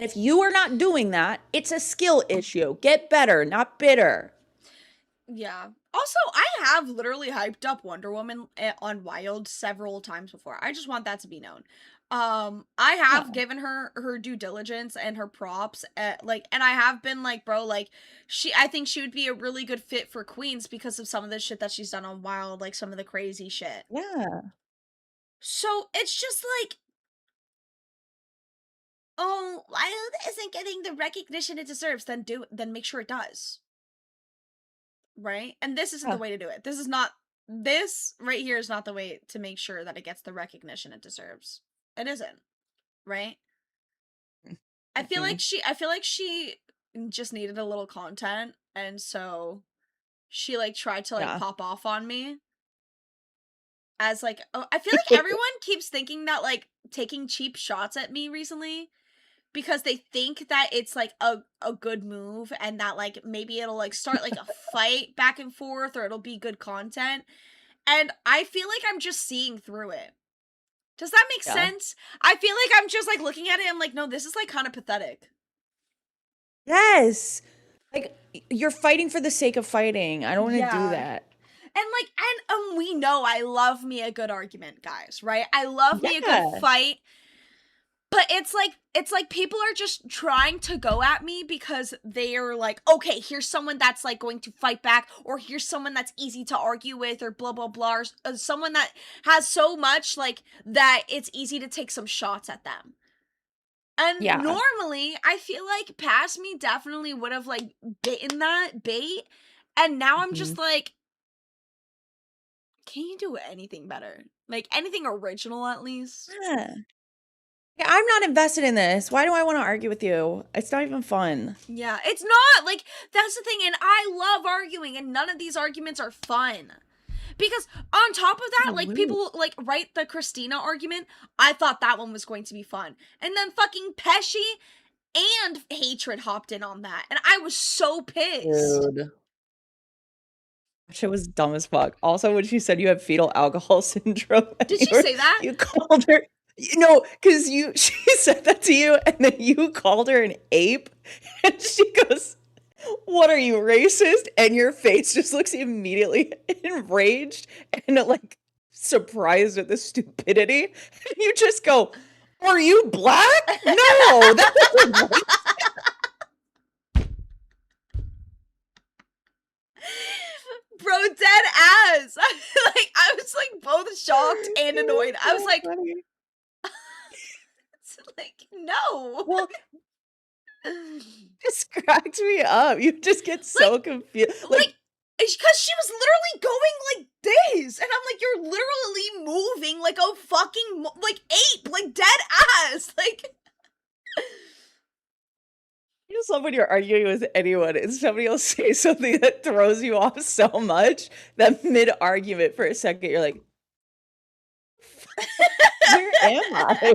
And if you are not doing that, it's a skill issue. Get better, not bitter. Yeah. Also, I have literally hyped up Wonder Woman on Wild several times before. I just want that to be known. I have given her due diligence and her props, and I have been like, bro, like, I think she would be a really good fit for Queens because of some of the shit that she's done on Wild, like some of the crazy shit. Yeah. So it's just like, oh, Wild isn't getting the recognition it deserves, then make sure it does. Right? And this isn't the way to do it. This right here is not the way to make sure that it gets the recognition it deserves. It isn't. Right? I feel like she just needed a little content, and so she like tried to like pop off on me. As like, I feel like everyone keeps thinking that like taking cheap shots at me recently because they think that it's like a good move and that like maybe it'll like start like a fight back and forth or it'll be good content. And I feel like I'm just seeing through it. Does that make sense? I feel like I'm just like looking at it, I'm like, no, this is like kind of pathetic. Yes. Like, you're fighting for the sake of fighting. I don't want to do that. And like, and we know I love me a good argument, guys, right? I love me a good fight. But it's like people are just trying to go at me because they are like, okay, here's someone that's like going to fight back, or here's someone that's easy to argue with, or blah, blah, blah, or someone that has so much like that it's easy to take some shots at them. And normally I feel like past me definitely would have like bitten that bait. And now I'm just like, can you do anything better? Like anything original at least? Yeah. I'm not invested in this. Why do I want to argue with you? It's not even fun. Yeah, it's not. Like, that's the thing. And I love arguing, and none of these arguments are fun. Because on top of that, like, people, like, write the Christina argument. I thought that one was going to be fun. And then fucking Pesci and Hatred hopped in on that. And I was so pissed. Dude. Shit was dumb as fuck. Also, when she said you have fetal alcohol syndrome. Did she say that? You called her... No, because she said that to you, and then you called her an ape, and she goes, "What are you, racist?" And your face just looks immediately enraged and like surprised at the stupidity. And you just go, "Are you black?" No, that doesn't work. Bro, dead ass. I was like both shocked and annoyed. I was like, like, no. Well, just cracked me up. You just get so confused. Like, because she was literally going like this, and I'm like, you're literally moving like a fucking like ape, like dead ass, like. I just love when you're arguing with anyone and somebody will say something that throws you off so much that mid-argument for a second you're like, where am I?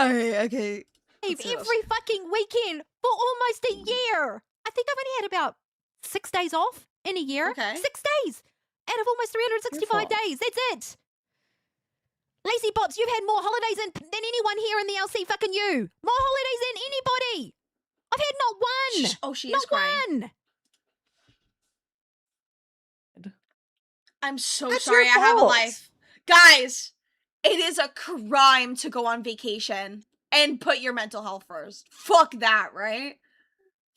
Alright, okay. Every fucking weekend for almost a year. I think I've only had about 6 days off in a year. Okay. 6 days out of almost 365 days. That's it. Lazy Bops, you've had more holidays than anyone here in the LC fucking you. More holidays than anybody. I've had not one. She not is crying. one. I'm so That's sorry. your I have a fault. life. Guys, it is a crime to go on vacation and put your mental health first. Fuck that, right?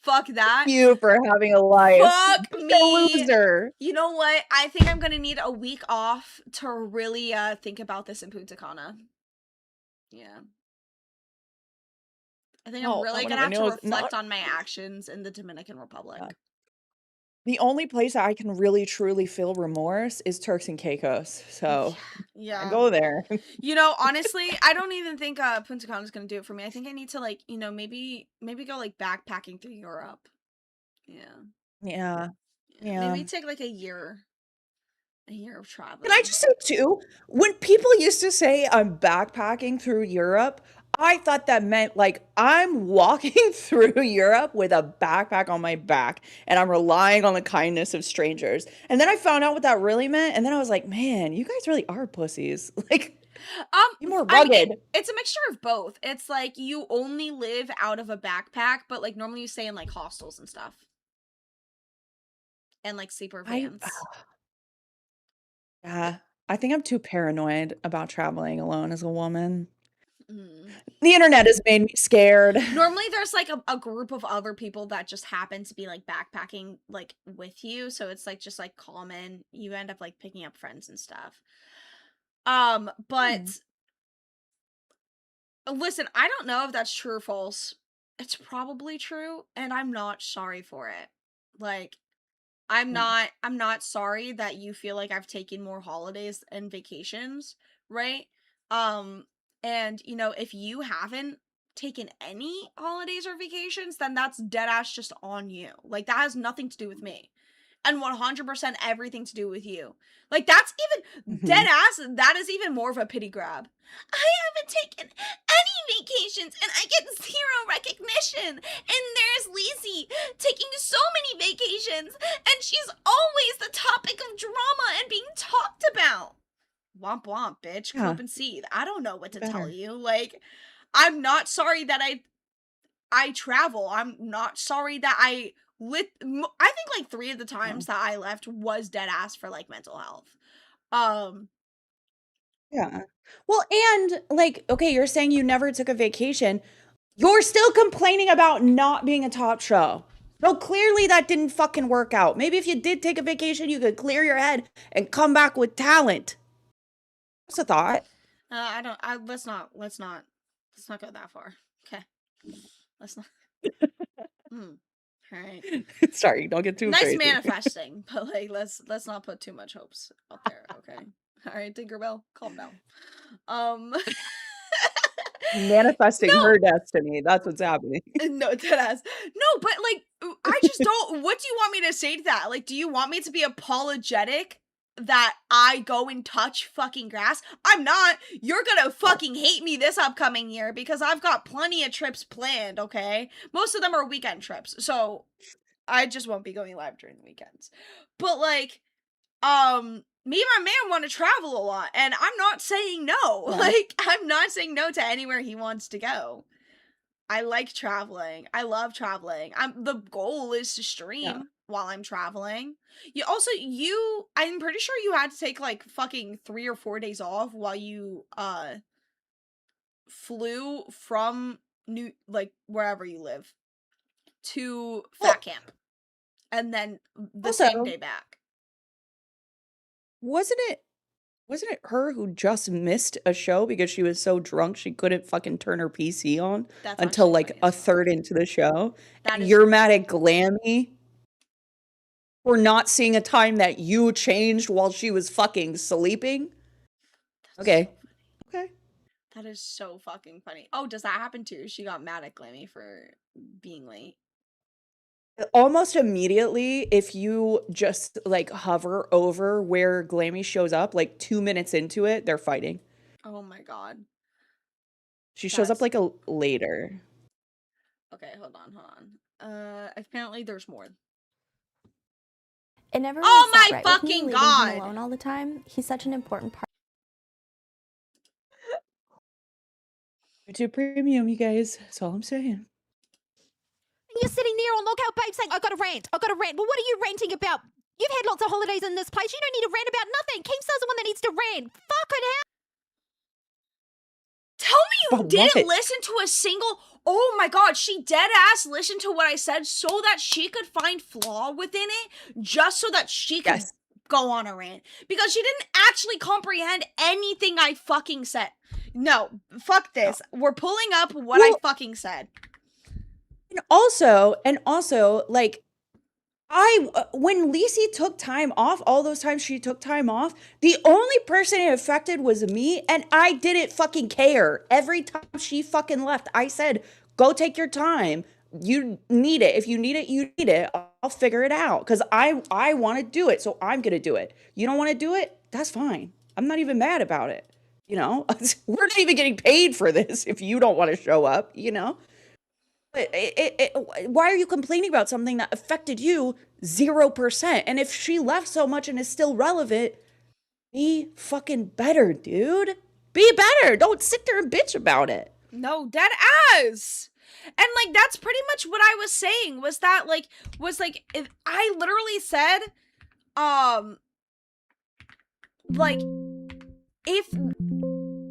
Fuck that. You for having a life. Fuck You're me. a loser. You know what? I think I'm gonna need a week off to really think about this in Punta Cana. Yeah. I think I'm really gonna have to reflect on my actions in the Dominican Republic. The only place I can really truly feel remorse is Turks and Caicos. So I Yeah. go there. You know, honestly, I don't even think Punta Cana is gonna do it for me. I think I need to like, you know, maybe go like backpacking through Europe. Yeah. Yeah. Yeah. Maybe take like a year of traveling. Can I just say too, when people used to say I'm backpacking through Europe, I thought that meant like I'm walking through Europe with a backpack on my back and I'm relying on the kindness of strangers. And then I found out what that really meant, and then I was like, man, you guys really are pussies. Like, be more I mean, rugged. it's a mixture of both. It's like you only live out of a backpack, but like normally you stay in like hostels and stuff. And like sleeper I vans. yeah, I think I'm too paranoid about traveling alone as a woman. Mm. The internet has made me scared. Normally there's like a group of other people that just happen to be like backpacking like with you, so it's like just like common. You end up like picking up friends and stuff. But listen, I don't know if that's true or false. It's probably true, and I'm not sorry for it. Like, I'm not sorry that you feel like I've taken more holidays and vacations, right? And you know, if you haven't taken any holidays or vacations, then that's dead ass just on you. Like, that has nothing to do with me. And 100% everything to do with you. Like, that's even dead ass, that is even more of a pity grab. I haven't taken any vacations and I get zero recognition. And there's Lizzie taking so many vacations and she's always the topic of drama and being talked about. Womp womp, bitch. Yeah. Cope and seethe. I don't know what to tell Better. you. Like, I'm not sorry that I travel. I'm not sorry that I think like 3 of the times that I left was dead ass for like mental health. Yeah. Well, and like, okay, you're saying you never took a vacation. You're still complaining about not being a top show. So clearly that didn't fucking work out. Maybe if you did take a vacation, you could clear your head and come back with talent. What's a thought? Let's not go that far. Okay. Let's not. All right. Sorry, don't get too Nice crazy. manifesting, but like let's not put too much hopes out there, okay? All right, Tinkerbell, calm down. Manifesting her destiny. That's what's happening. No, deadass. No, but like I just don't. What do you want me to say to that? Like, do you want me to be apologetic that I go and touch fucking grass? I'm not. You're gonna fucking hate me this upcoming year because I've got plenty of trips planned, okay? Most of them are weekend trips, so I just won't be going live during the weekends. But like, me and my man want to travel a lot, and I'm not saying no. Yeah. Like, I'm not saying no to anywhere he wants to go. I like traveling. I love traveling. The goal is to stream while I'm traveling. I'm pretty sure you had to take like fucking 3 or 4 days off while you flew from wherever you live to Fat Camp. And then the same day back. Wasn't it her who just missed a show because she was so drunk she couldn't fucking turn her PC on until like a third into the show? And you're mad at Glammy for not seeing a time that you changed while she was fucking sleeping? Okay. Okay. That is so fucking funny. Oh, does that happen too? She got mad at Glammy for being late. Almost immediately, if you just like hover over where Glammy shows up, like 2 minutes into it, they're fighting. Oh my god. She shows up like a later. Okay, hold on. Apparently there's more. It never Oh really sat my right with me, fucking leaving god! him alone all the time. He's such an important part. YouTube Premium, you guys. That's all I'm saying. You're sitting there on Lolcow, babe, saying, I got a rant. Well, what are you ranting about? You've had lots of holidays in this place. You don't need to rant about nothing. Keemstar's the one that needs to rant. Fucking hell. Tell me you But didn't what? listen to a single... Oh my god, she dead ass listened to what I said so that she could find flaw within it, just so that she could go on a rant. Because she didn't actually comprehend anything I fucking said. No, fuck this. We're pulling up what I fucking said. And also, like, When Lacey took time off, all those times she took time off, the only person it affected was me, and I didn't fucking care. Every time she fucking left, I said, go take your time. You need it. If you need it, you need it. I'll figure it out. Because I want to do it, so I'm gonna do it. You don't want to do it? That's fine. I'm not even mad about it. You know? We're not even getting paid for this if you don't want to show up, you know? Why are you complaining about something that affected you 0%? And if she left so much and is still relevant, be fucking better, dude. Be better. Don't sit there and bitch about it. No, dead ass. And like that's pretty much what I was saying was that if I literally said like if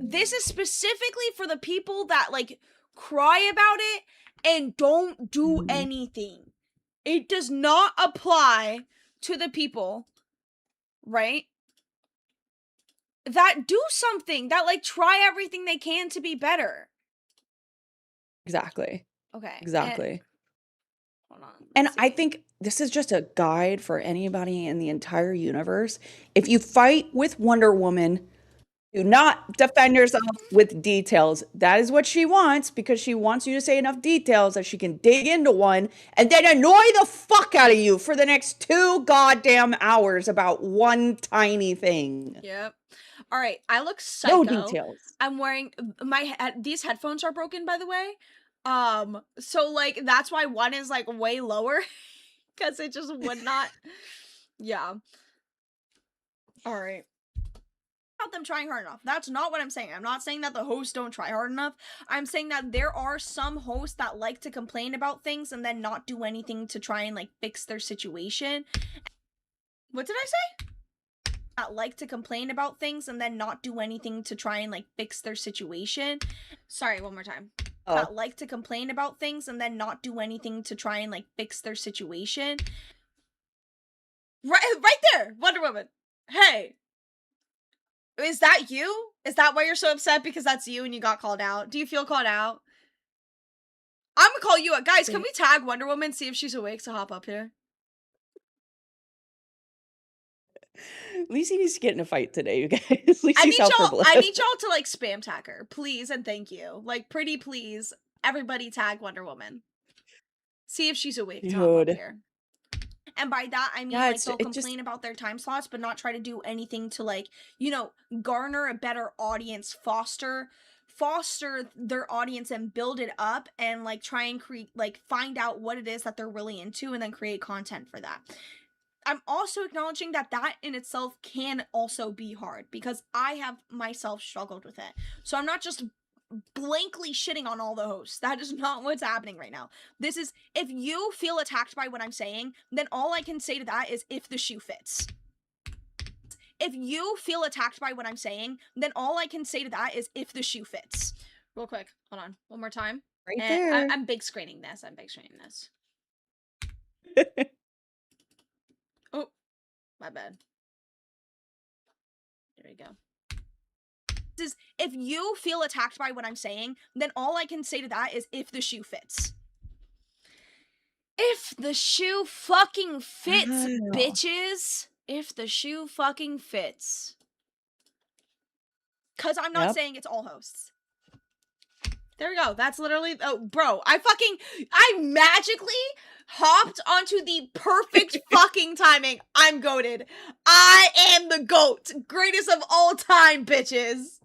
this is specifically for the people that like cry about it and don't do anything. It does not apply to the people, right? That do something, that like try everything they can to be better. Exactly. Okay. Exactly. Hold on. And I think this is just a guide for anybody in the entire universe. If you fight with Wonder Woman, do not defend yourself with details. That is what she wants, because she wants you to say enough details that she can dig into one and then annoy the fuck out of you for the next 2 goddamn hours about one tiny thing. Yep. All right. I look psycho. No details. I'm wearing these headphones are broken, by the way. So like that's why one is like way lower because it just would not. Yeah. All right. Not them trying hard enough. That's not what I'm saying. I'm not saying that the hosts don't try hard enough. I'm saying that there are some hosts that like to complain about things and then not do anything to try and like fix their situation. What did I say? That like to complain about things and then not do anything to try and like fix their situation. Sorry, one more time. That like to complain about things and then not do anything to try and like fix their situation. Right there, Wonder Woman. Hey. Is that you? Is that why you're so upset because that's you and you got called out? Do you feel called out? I'm gonna call you out. Guys, can we tag Wonder Woman, see if she's awake to hop up here? Lacey needs to get in a fight today, you guys. I need y'all to like spam tag her, please and thank you. Like, pretty please, everybody tag Wonder Woman. See if she's awake to hop up here. And by that, I mean, like, they'll complain about their time slots, but not try to do anything to, like, you know, garner a better audience, foster their audience and build it up and, like, try and create, like, find out what it is that they're really into and then create content for that. I'm also acknowledging that that in itself can also be hard because I have myself struggled with it. So I'm not just blankly shitting on all the hosts. That is not what's happening right now. This is, if you feel attacked by what I'm saying, then all I can say to that is if the shoe fits. If you feel attacked by what I'm saying, then all I can say to that is if the shoe fits. Real quick, hold on, one more time. Right there. I'm big screening this. Oh, my bad. There we go. Is if you feel attacked by what I'm saying, then all I can say to that is if the shoe fits. If the shoe fucking fits, bitches. If the shoe fucking fits. Cause I'm not saying it's all hosts. There we go. That's literally, oh, bro, I magically hopped onto the perfect fucking timing. I'm goated. I am the GOAT. Greatest of all time, bitches.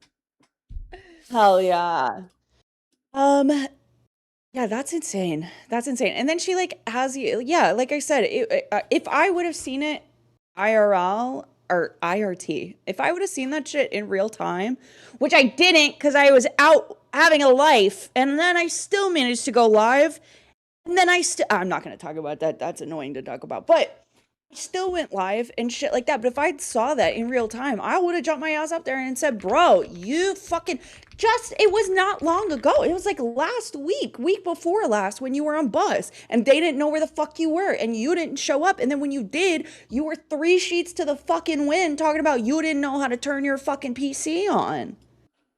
Hell yeah. Yeah, that's insane. That's insane. And then she like has you, yeah, like I said, if I would have seen it IRL or IRT, if I would have seen that shit in real time, which I didn't because I was out having a life, and then I still managed to go live, and then I'm not going to talk about that. That's annoying to talk about, but I still went live and shit like that. But if I saw that in real time, I would have jumped my ass up there and said, bro, you fucking it was not long ago. It was like last week before last, when you were on bus and they didn't know where the fuck you were and you didn't show up. And then when you did, you were 3 sheets to the fucking wind talking about you didn't know how to turn your fucking PC on.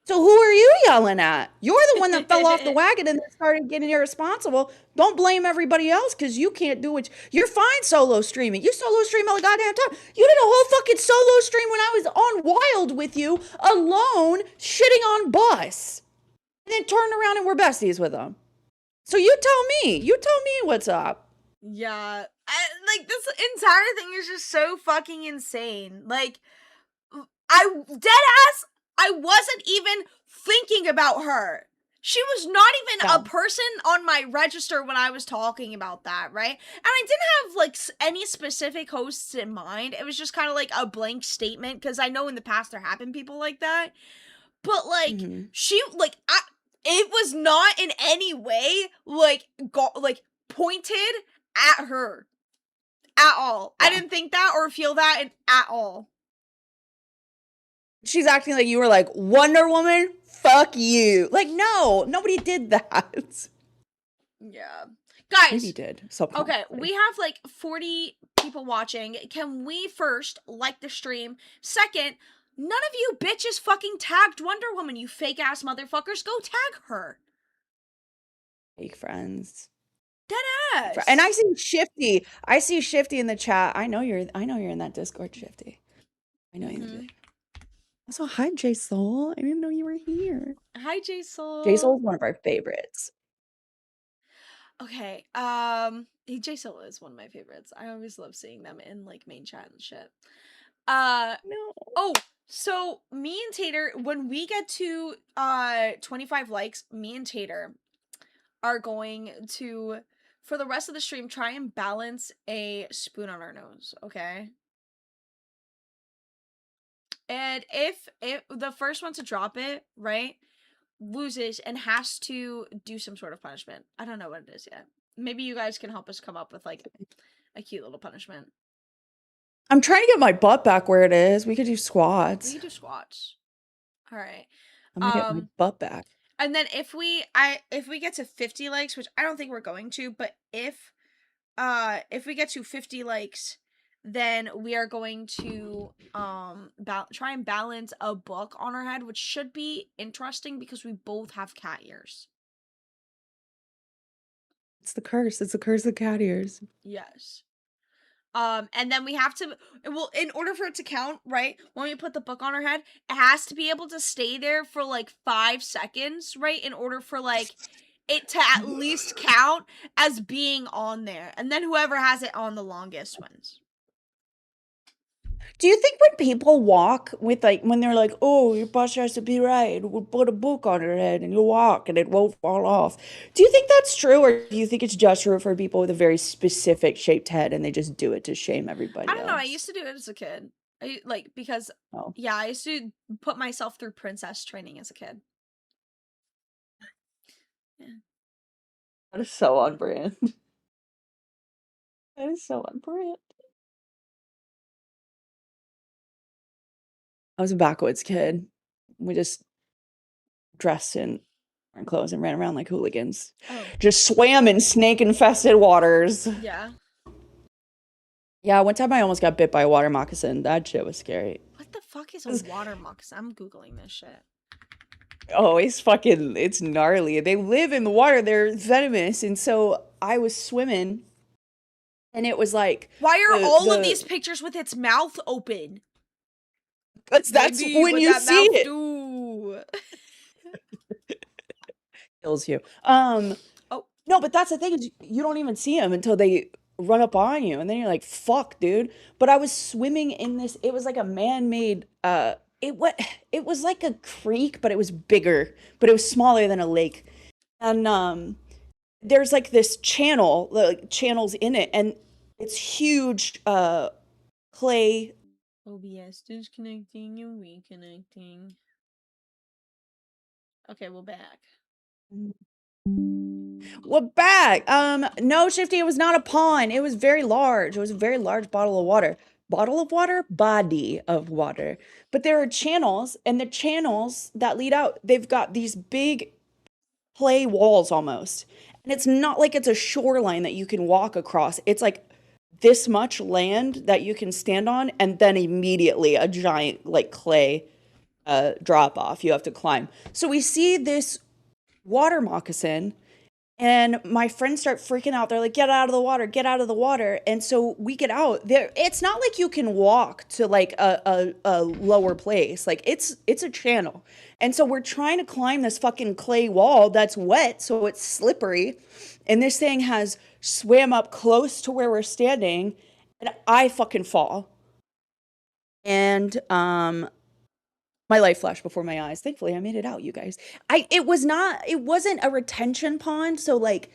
So who are you yelling at? You're the one that fell off the wagon and then started getting irresponsible. Don't blame everybody else because you can't do it. You're fine solo streaming. You solo stream all the goddamn time. You did a whole fucking solo stream when I was on Wild with you, alone, shitting on Bus. And then turned around and we're besties with them. So you tell me. You tell me what's up. Yeah. Like, this entire thing is just so fucking insane. Like, I wasn't even thinking about her. She was not even a person on my register when I was talking about that, right? And I didn't have, like, any specific hosts in mind. It was just kind of like a blank statement, because I know in the past there have been people like that. But, like, it was not in any way, like, pointed at her. At all. Yeah. I didn't think that or feel that at all. She's acting like you were like, Wonder Woman, fuck you. Like, no, nobody did that. Yeah. Guys. Maybe did. Okay, we have like 40 people watching. Can we first like the stream? Second, none of you bitches fucking tagged Wonder Woman, you fake ass motherfuckers. Go tag her. Fake friends. Deadass. And I see Shifty. I see Shifty in the chat. I know you're in that Discord, Shifty. I know you. Also, hi J Soul. I didn't know you were here. Hi J Soul. J Soul's one of our favorites. Okay. J Soul is one of my favorites. I always love seeing them in like main chat and shit. No. Oh, so me and Tater, when we get to 25 likes, me and Tater are going to, for the rest of the stream, try and balance a spoon on our nose, okay? And if the first one to drop it, right, loses and has to do some sort of punishment. I don't know what it is yet. Maybe you guys can help us come up with like a cute little punishment. I'm trying to get my butt back where it is. We could do squats. We could do squats. All right. I'm gonna get my butt back. And then if we get to 50 likes, which I don't think we're going to, but if we get to 50 likes, then we are going to try and balance a book on our head, which should be interesting because we both have cat ears. It's the curse. It's the curse of cat ears. Yes. And then we have to, well, in order for it to count, right, when we put the book on our head, it has to be able to stay there for like 5 seconds, right, in order for like it to at least count as being on there. And then whoever has it on the longest wins. Do you think when people walk with like, when they're like, oh, your posture has to be right, we'll put a book on your head and you'll walk and it won't fall off. Do you think that's true, or do you think it's just true for people with a very specific shaped head and they just do it to shame everybody I don't know. else? I used to do it as a kid. Because yeah, I used to put myself through princess training as a kid. Yeah. That is so on brand. That is so on brand. I was a backwoods kid. We just dressed in our clothes and ran around like hooligans. Oh. Just swam in snake-infested waters. Yeah. Yeah, one time I almost got bit by a water moccasin. That shit was scary. What the fuck is a water moccasin? I'm Googling this shit. Oh, it's gnarly. They live in the water. They're venomous. And so I was swimming and it was like... Why are all of these pictures with its mouth open? That's when you see it. Kills you. Oh no, but that's the thing, is you don't even see them until they run up on you, and then you're like, "Fuck, dude!" But I was swimming in this. It was like a man-made. It was like a creek, but it was bigger, but it was smaller than a lake. And there's like this channel, like channels in it, and it's huge. Clay. OBS disconnecting and reconnecting. Okay, we're back. We're back. No, Shifty, it was not a pond. It was very large. It was a very large bottle of water. Bottle of water? Body of water. But there are channels, and the channels that lead out, they've got these big clay walls almost. And it's not like it's a shoreline that you can walk across. It's like this much land that you can stand on, and then immediately a giant like clay drop off. You have to climb. So we see this water moccasin, and my friends start freaking out. They're like, get out of the water, get out of the water. And so we get out there. It's not like you can walk to like a lower place. Like it's a channel. And so we're trying to climb this fucking clay wall that's wet, so it's slippery. And this thing has swam up close to where we're standing, and I fucking fall. And my life flashed before my eyes. Thankfully, I made it out, you guys. It wasn't a retention pond, so like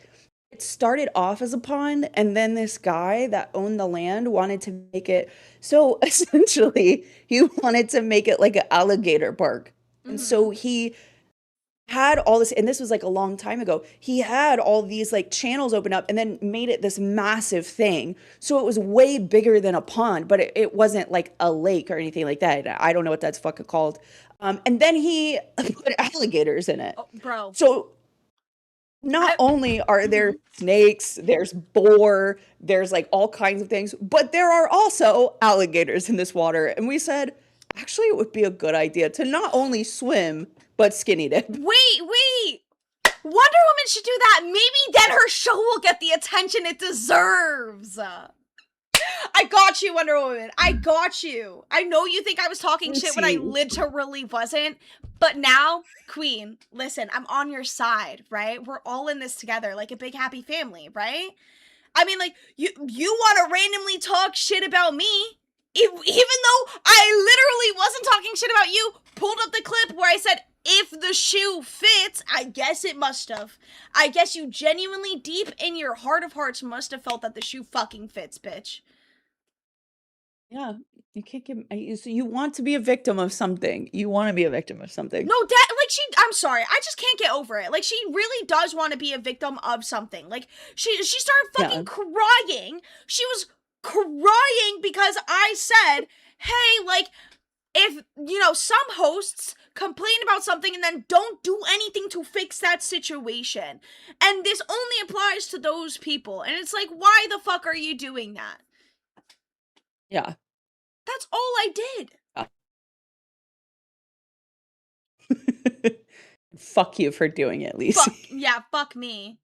it started off as a pond, and then this guy that owned the land wanted to make it, so essentially he wanted to make it like an alligator park. And so he had all this, and this was like a long time ago, he had all these like channels open up and then made it this massive thing. So it was way bigger than a pond, but it wasn't like a lake or anything like that. I don't know what that's fucking called. And then he put alligators in it. Oh, bro. So not only are there snakes, there's boar, there's like all kinds of things, but there are also alligators in this water. And we said, actually, it would be a good idea to not only swim, but skinny dip. Wait. Wonder Woman should do that. Maybe then her show will get the attention it deserves. I got you, Wonder Woman. I got you. I know you think I was talking shit when I literally wasn't. But now, Queen, listen, I'm on your side, right? We're all in this together, like a big happy family, right? I mean, like, you want to randomly talk shit about me, even though I literally wasn't talking shit about you, pulled up the clip where I said, if the shoe fits, I guess it must have. I guess you genuinely, deep in your heart of hearts, must have felt that the shoe fucking fits, bitch. Yeah, you can't give. So you want to be a victim of something. You want to be a victim of something. No, like I'm sorry, I just can't get over it. Like she really does want to be a victim of something. Like she started fucking crying. She was crying because I said, hey, like, if, you know, some hosts complain about something and then don't do anything to fix that situation. And this only applies to those people. And it's like, why the fuck are you doing that? Yeah. That's all I did. Fuck you for doing it, Lisa. Fuck me.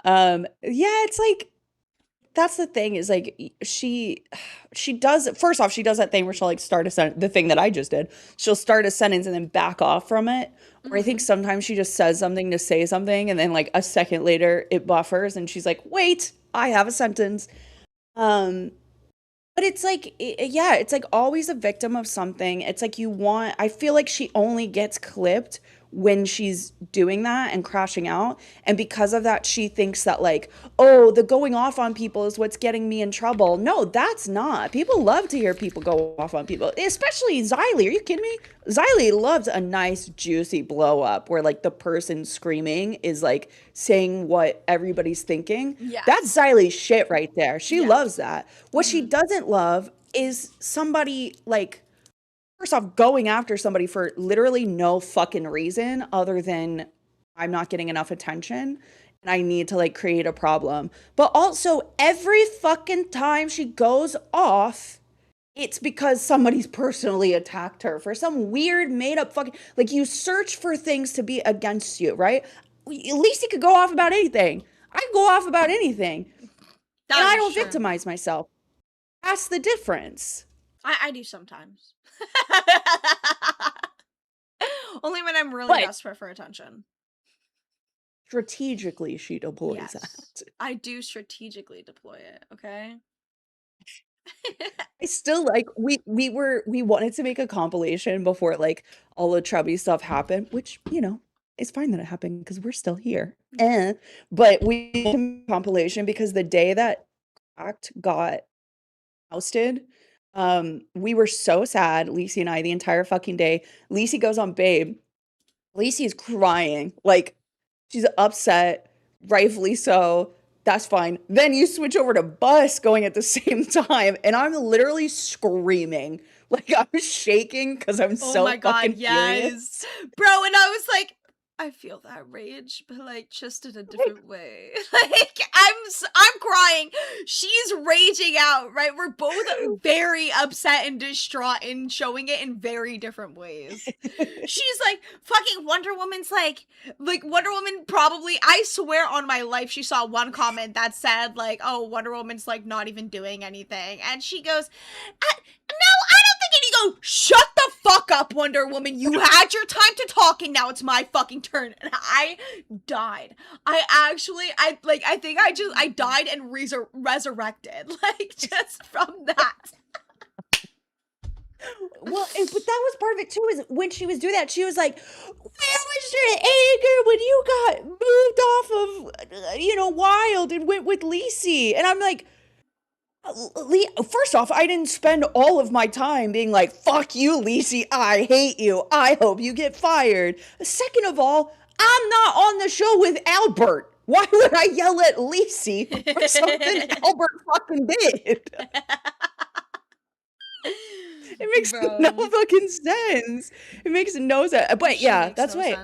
Yeah, it's like, that's the thing, is like she does, first off, she does that thing where she'll like start a sentence, the thing that I just did. She'll start a sentence and then back off from it. Or I think sometimes she just says something to say something and then like a second later it buffers and she's like, wait, I have a sentence. But it's like, yeah, it's like always a victim of something. It's like I feel like she only gets clipped when she's doing that and crashing out. And because of that, she thinks that like, oh, the going off on people is what's getting me in trouble. No, that's not. People love to hear people go off on people, especially Xylee. Are you kidding me? Xylee loves a nice, juicy blow up where like the person screaming is like saying what everybody's thinking. Yes. That's Xylee's shit right there. She loves that. What she doesn't love is somebody like, first off, going after somebody for literally no fucking reason other than I'm not getting enough attention and I need to like create a problem. But also every fucking time she goes off, it's because somebody's personally attacked her for some weird made up fucking, like you search for things to be against you, right? At least you could go off about anything. I can go off about anything. And I don't victimize myself. That's the difference. I do sometimes. Only when I'm really desperate for attention. Strategically, she deploys that. I do strategically deploy it, okay? I still like, we wanted to make a compilation before like all the chubby stuff happened, which, you know, it's fine that it happened because we're still here. But we made a compilation because the day that Act got ousted, we were so sad, Lacey and I, the entire fucking day. Lacey goes on Babe. Lacey is crying. Like, she's upset, rightfully so. That's fine. Then you switch over to Bus going at the same time, and I'm literally screaming. Like, I'm shaking because I'm so fucking furious. Bro, and I was like, I feel that rage, but like just in a different way. Like I'm crying. She's raging out, right? We're both very upset and distraught and showing it in very different ways. She's like, fucking Wonder Woman's like Wonder Woman probably, I swear on my life, she saw one comment that said like, oh, Wonder Woman's like not even doing anything. And she goes, no, I don't think. And you go, shut the fuck up, Wonder Woman. You had your time to talk and now it's my fucking turn. And I died. I think I died and resurrected. Like, just from that. Well, but that was part of it too, is when she was doing that, she was like, where was your anger when you got moved off of, Wild and went with Lacey? And I'm like, first off, I didn't spend all of my time being like, fuck you, Lacey, I hate you, I hope you get fired. Second of all, I'm not on the show with Albert. Why would I yell at Lacey for something Albert fucking did? It makes no fucking sense. It makes no sense. But yeah, that's why.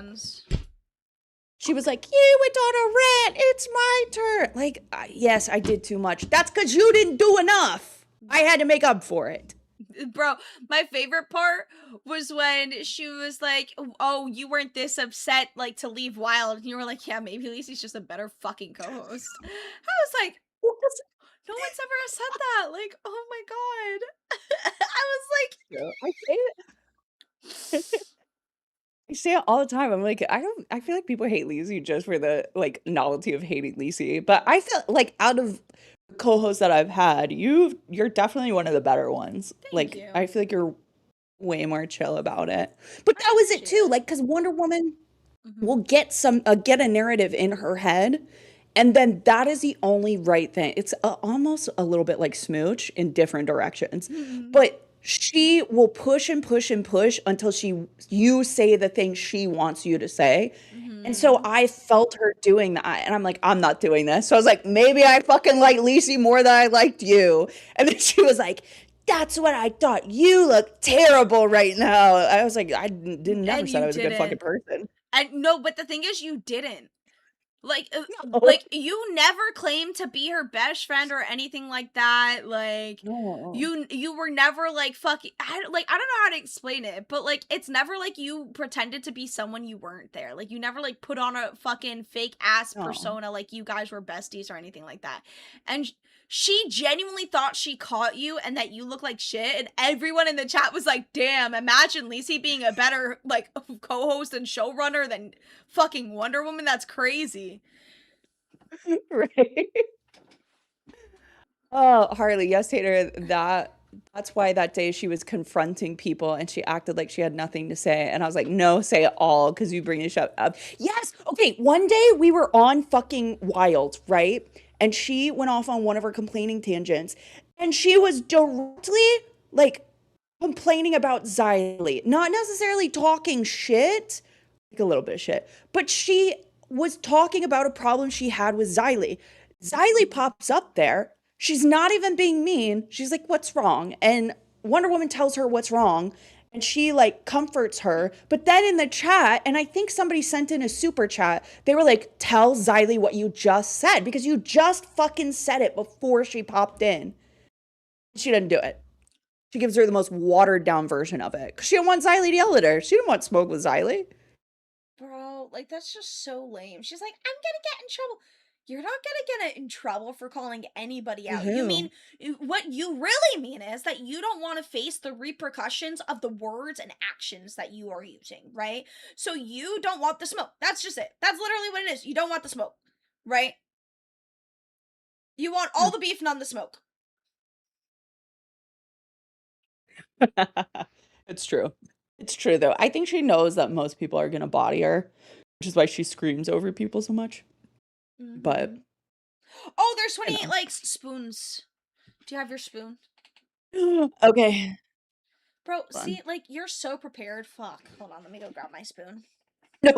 She was like, you went on a rant. It's my turn. Like, yes, I did too much. That's because you didn't do enough. I had to make up for it. Bro, my favorite part was when she was like, oh, you weren't this upset, like, to leave Wild. And you were like, yeah, maybe Lacey's just a better fucking co-host. I was like, no one's ever said that. Like, oh my god. I was like, I say it all the time. I'm like, I feel like people hate Lacey just for the like novelty of hating Lacey. But I feel like out of co-hosts that I've had, you're definitely one of the better ones. Thank you. I feel like you're way more chill about it. But that was it too. Like, because Wonder Woman will get a narrative in her head, and then that is the only right thing. It's almost a little bit like Smooch in different directions, but she will push and push and push until you say the thing she wants you to say. And so I felt her doing that, and I'm like, I'm not doing this. So I was like, maybe I fucking like Lacey more than I liked you. And then she was like, that's what I thought. You look terrible right now. I was like, I never said I was a good fucking person. And no, but the thing is, you didn't. Like, No. like you never claimed to be her best friend or anything like that. Like, No. you were never like fucking. I don't know how to explain it, but like, it's never like you pretended to be someone you weren't there. Like, you never like put on a fucking fake ass persona like you guys were besties or anything like that. And she genuinely thought she caught you and that you look like shit. And everyone in the chat was like, damn, imagine Lacey being a better like co-host and showrunner than fucking Wonder Woman. That's crazy. Right. Oh, Harley, yes, Tater, that's why that day she was confronting people and she acted like she had nothing to say. And I was like, no, say it all, because you bring this up. Yes. Okay. One day we were on fucking Wild, right? And she went off on one of her complaining tangents. And she was directly like complaining about Xylee. Not necessarily talking shit, like a little bit of shit, but she was talking about a problem she had with Xylee. Xylee pops up there. She's not even being mean. She's like, what's wrong? And Wonder Woman tells her what's wrong. And she like comforts her. But then in the chat, and I think somebody sent in a super chat, they were like, tell Xylee what you just said, because you just fucking said it before she popped in. She didn't do it. She gives her the most watered down version of it. 'Cause she didn't want Xylee to yell at her. She didn't want smoke with Xylee. Bro, like, that's just so lame. She's like, I'm gonna get in trouble. You're not gonna get in trouble for calling anybody out. You mean, what you really mean is that you don't want to face the repercussions of the words and actions that you are using, right? So you don't want the smoke. That's just it. That's literally what it is. You don't want the smoke, right? You want all the beef, none the smoke. It's true. It's true, though. I think she knows that most people are going to body her, which is why she screams over people so much. But oh, there's 28 like spoons. Do you have your spoon? Okay. Bro, see, like, you're so prepared. Fuck. Hold on, let me go grab my spoon. No,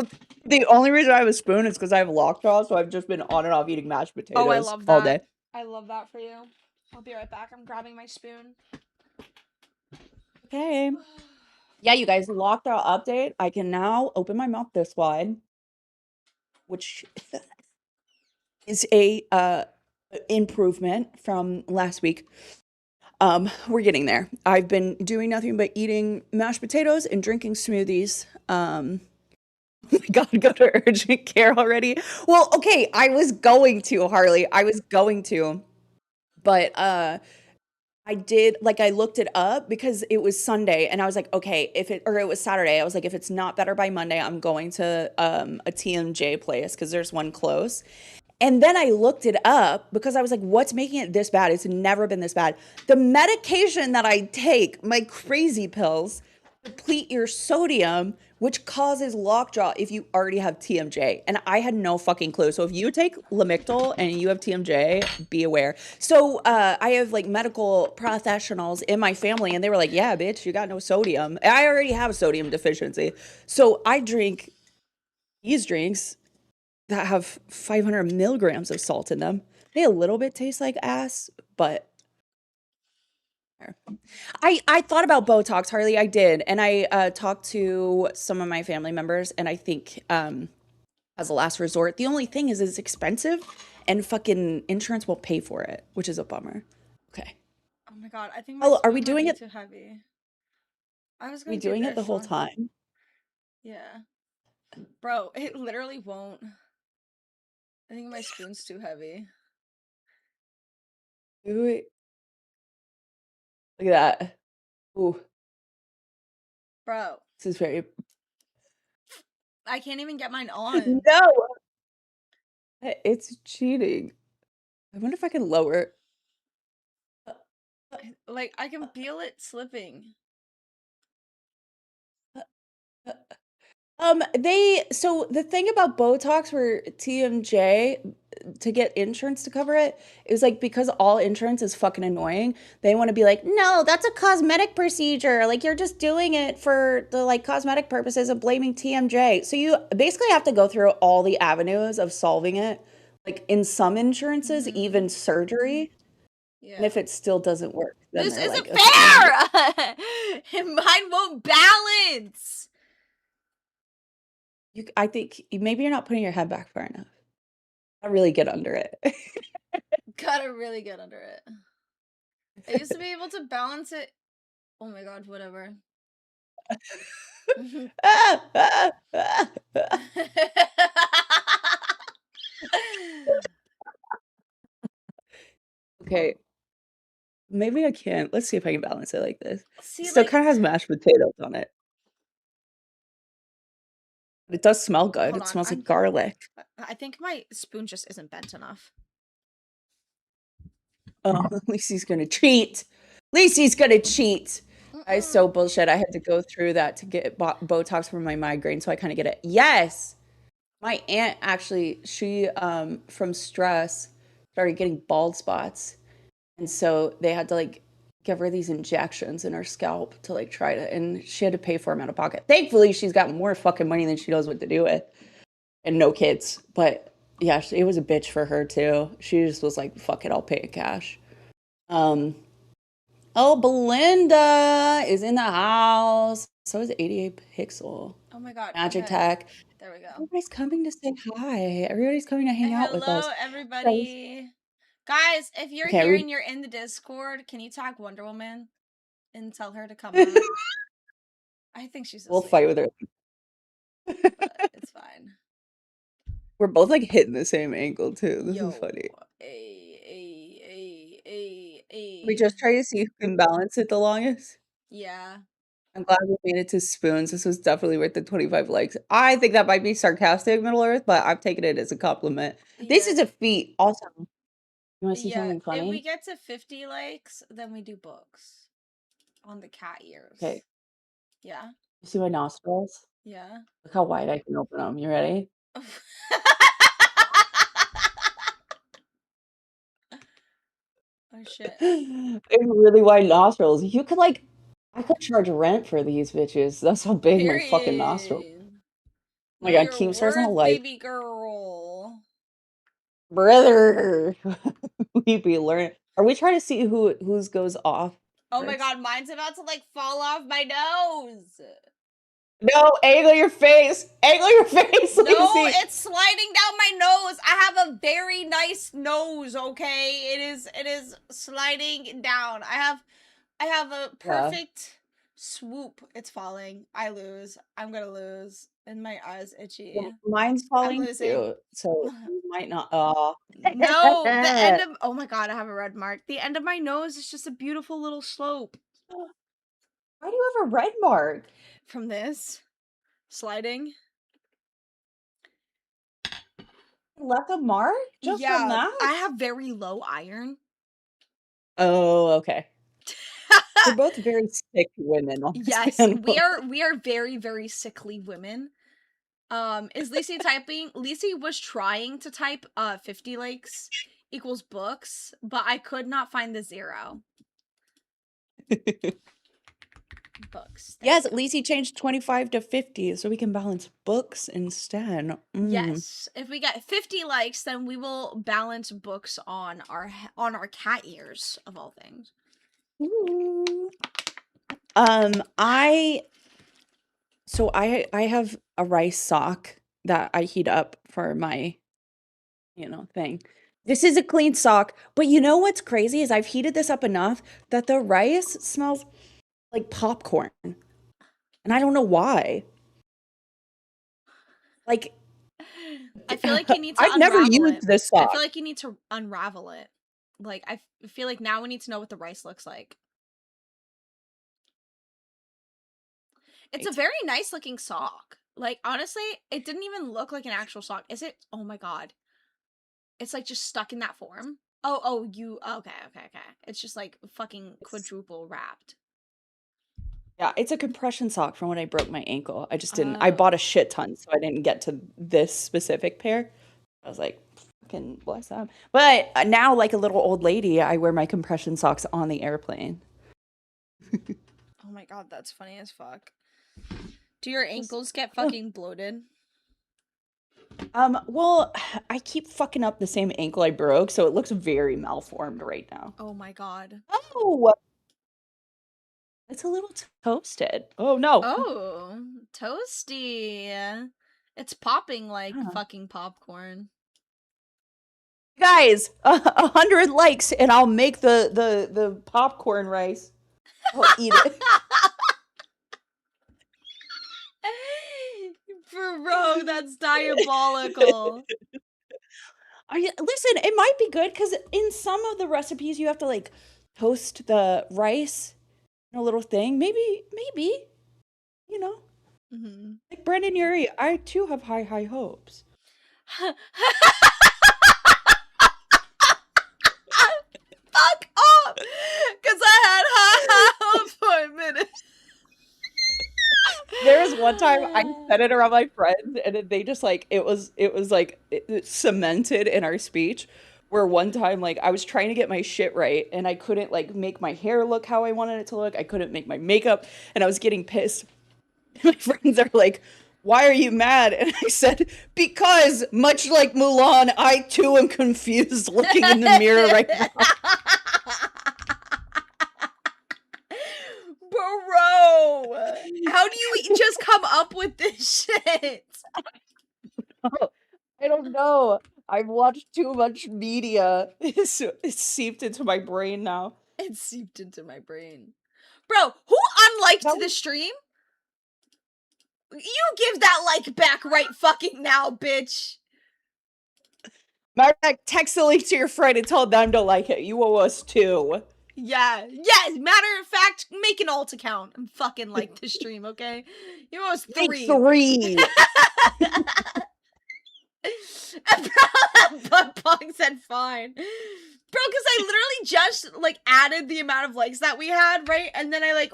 the only reason I have a spoon is because I have Lolcow, so I've just been on and off eating mashed potatoes Oh, I love that. all day. I love that for you. I'll be right back. I'm grabbing my spoon. Okay. Yeah, you guys, Lolcow update. I can now open my mouth this wide. which is a improvement from last week. We're getting there. I've been doing nothing but eating mashed potatoes and drinking smoothies. Oh my God, go to urgent care already. Well, okay, I was going to, Harley. I was going to, but I did, like, I looked it up because it was Sunday and I was like, okay, or it was Saturday. I was like, if it's not better by Monday, I'm going to a TMJ place because there's one close. And then I looked it up because I was like, what's making it this bad? It's never been this bad. The medication that I take, my crazy pills, deplete your sodium, which causes lockjaw if you already have TMJ. And I had no fucking clue. So if you take Lamictal and you have TMJ, be aware. So I have like medical professionals in my family and they were like, yeah, bitch, you got no sodium. I already have a sodium deficiency. So I drink these drinks that have 500 milligrams of salt in them. They a little bit taste like ass, but I thought about Botox, Harley. I did, and I talked to some of my family members, and I think as a last resort, the only thing is it's expensive, and fucking insurance won't pay for it, which is a bummer. Okay. Oh my God, I think my Oh, are we spoon might doing be it? too heavy. I was We gonna do doing it the this whole one. time? Yeah. Bro, it literally won't. I think my spoon's too heavy. Wait. Look at that. Ooh, Bro, this is very. I can't even get mine on. No, it's cheating. I wonder if I can lower. Like, I can feel it slipping. So the thing about Botox for TMJ to get insurance to cover it is like because all insurance is fucking annoying, they want to be like, no, that's a cosmetic procedure. Like you're just doing it for the like cosmetic purposes of blaming TMJ. So you basically have to go through all the avenues of solving it. Like in some insurances, even surgery. And Yeah. if it still doesn't work, then This they're isn't like, okay, fair! Mine won't balance! I think maybe you're not putting your head back far enough. I really get under it. Gotta really get under it. I used to be able to balance it. Oh my God, whatever. Okay, maybe I can't. Let's see if I can balance it like this. See, It still like, kind of has mashed potatoes on it. But it does smell good. hold It on. smells like garlic. I think my spoon just isn't bent enough. Oh, Lacey's gonna cheat. Lacey's gonna cheat. I so bullshit. I had to go through that to get Botox for my migraine, so I kind of get it. Yes, my aunt actually, she from stress started getting bald spots, and so they had to like give her these injections in her scalp to like try to, and she had to pay for them out of pocket. Thankfully, she's got more fucking money than she knows what to do with, and no kids. But yeah, it was a bitch for her too. She just was like, "Fuck it, I'll pay it cash." Um, oh, Belinda is in the house. So is 88 Pixel. Oh my God. Magic Okay. Tech. There we go. Everybody's coming to say hi. Everybody's coming to hang out with us. Hello, everybody. Guys, if you're Okay, here and you're in the Discord, can you tag Wonder Woman and tell her to come up? I think she's asleep. we'll fight with her. But it's fine. We're both like hitting the same angle too. This Yo, is funny. a. We just try to see who can balance it the longest. Yeah. I'm glad we made it to spoons. This was definitely worth the 25 likes. I think that might be sarcastic, Middle Earth, but I'm taking it as a compliment. This is a feat. Also, you want to see something If we funny? get to 50 likes, then we do books on the cat ears. Okay. Yeah. You see my nostrils? Yeah. Look how wide I can open them. You ready? Oh shit. They have really wide nostrils. You could like, I could charge rent for these bitches. That's how big my fucking nostrils. Oh my God, KEEMSTAR's on a light. Baby girl. Brother, we be learning. Are we trying to see whose goes off? Oh my God, mine's about to like fall off my nose. No, angle your face. Angle your face, No, Lacey. it's sliding down my nose. I have a very nice nose, okay? It is sliding down. I have a perfect swoop. It's falling. I lose. I'm gonna lose. And my eyes itchy. Well, mine's I'm falling losing. too, so you might not. Oh, No, the end of, oh my god, I have a red mark. The end of my nose is just a beautiful little slope why do you have a red mark? from this sliding. Left a mark just from that? I have very low iron. Oh, okay. We're both very sick women. On this Yes, panel. we are very, very sickly women. Is Lacey typing? Lacey was trying to type 50 likes equals books, but I could not find the 0. Books. Yes, Lacey changed 25 to 50 so we can balance books instead. Yes. If we get 50 likes, then we will balance books on our cat ears of all things. Ooh. I have a rice sock that I heat up for my thing. This is a clean sock, but you know what's crazy is I've heated this up enough that the rice smells like popcorn. And I don't know why. Like I feel like you need to I've never unravel used it. this I sock. feel like you need to unravel it. Like, I feel like now we need to know what the rice looks like. It's a very nice looking sock. Like, honestly, it didn't even look like an actual sock. Is it? Oh my god. It's like just stuck in that form. Okay. It's just like fucking quadruple wrapped. Yeah, it's a compression sock from when I broke my ankle. I just didn't. I bought a shit ton, so I didn't get to this specific pair. I was like, fucking bless them. But now, like a little old lady, I wear my compression socks on the airplane. Oh my god, that's funny as fuck. Do your ankles get fucking bloated? Well, I keep fucking up the same ankle I broke, so it looks very malformed right now. Oh my god. Oh, it's a little toasted. Oh no. Oh, toasty. It's popping like Yeah. fucking popcorn. Guys, 100 likes and I'll make the popcorn rice. I'll eat it. Bro, that's diabolical. Listen, it might be good because in some of the recipes you have to like toast the rice in a little thing. Maybe, like Brendan Urie, I too have high hopes. Fuck off! Because I had high hopes for a minute. There was one time I said it around my friends, and they just like it was like it cemented in our speech. Where one time, like I was trying to get my shit right, and I couldn't like make my hair look how I wanted it to look. I couldn't make my makeup, and I was getting pissed. My friends are like, "Why are you mad?" And I said, "Because much like Mulan, I too am confused looking in the mirror right now." Bro, how do you just come up with this shit? I don't know. I've watched too much media. It's seeped into my brain now. It seeped into my brain. Bro, who unliked the stream? You give that like back right fucking now, bitch. Matter of fact, text the link to your friend and tell them to like it. You owe us 2. Yeah. Matter of fact, make an alt account and fucking like the stream, okay? You owe us 3. Make 3. Butt said fine. Bro, because I literally just like added the amount of likes that we had, right? And then I like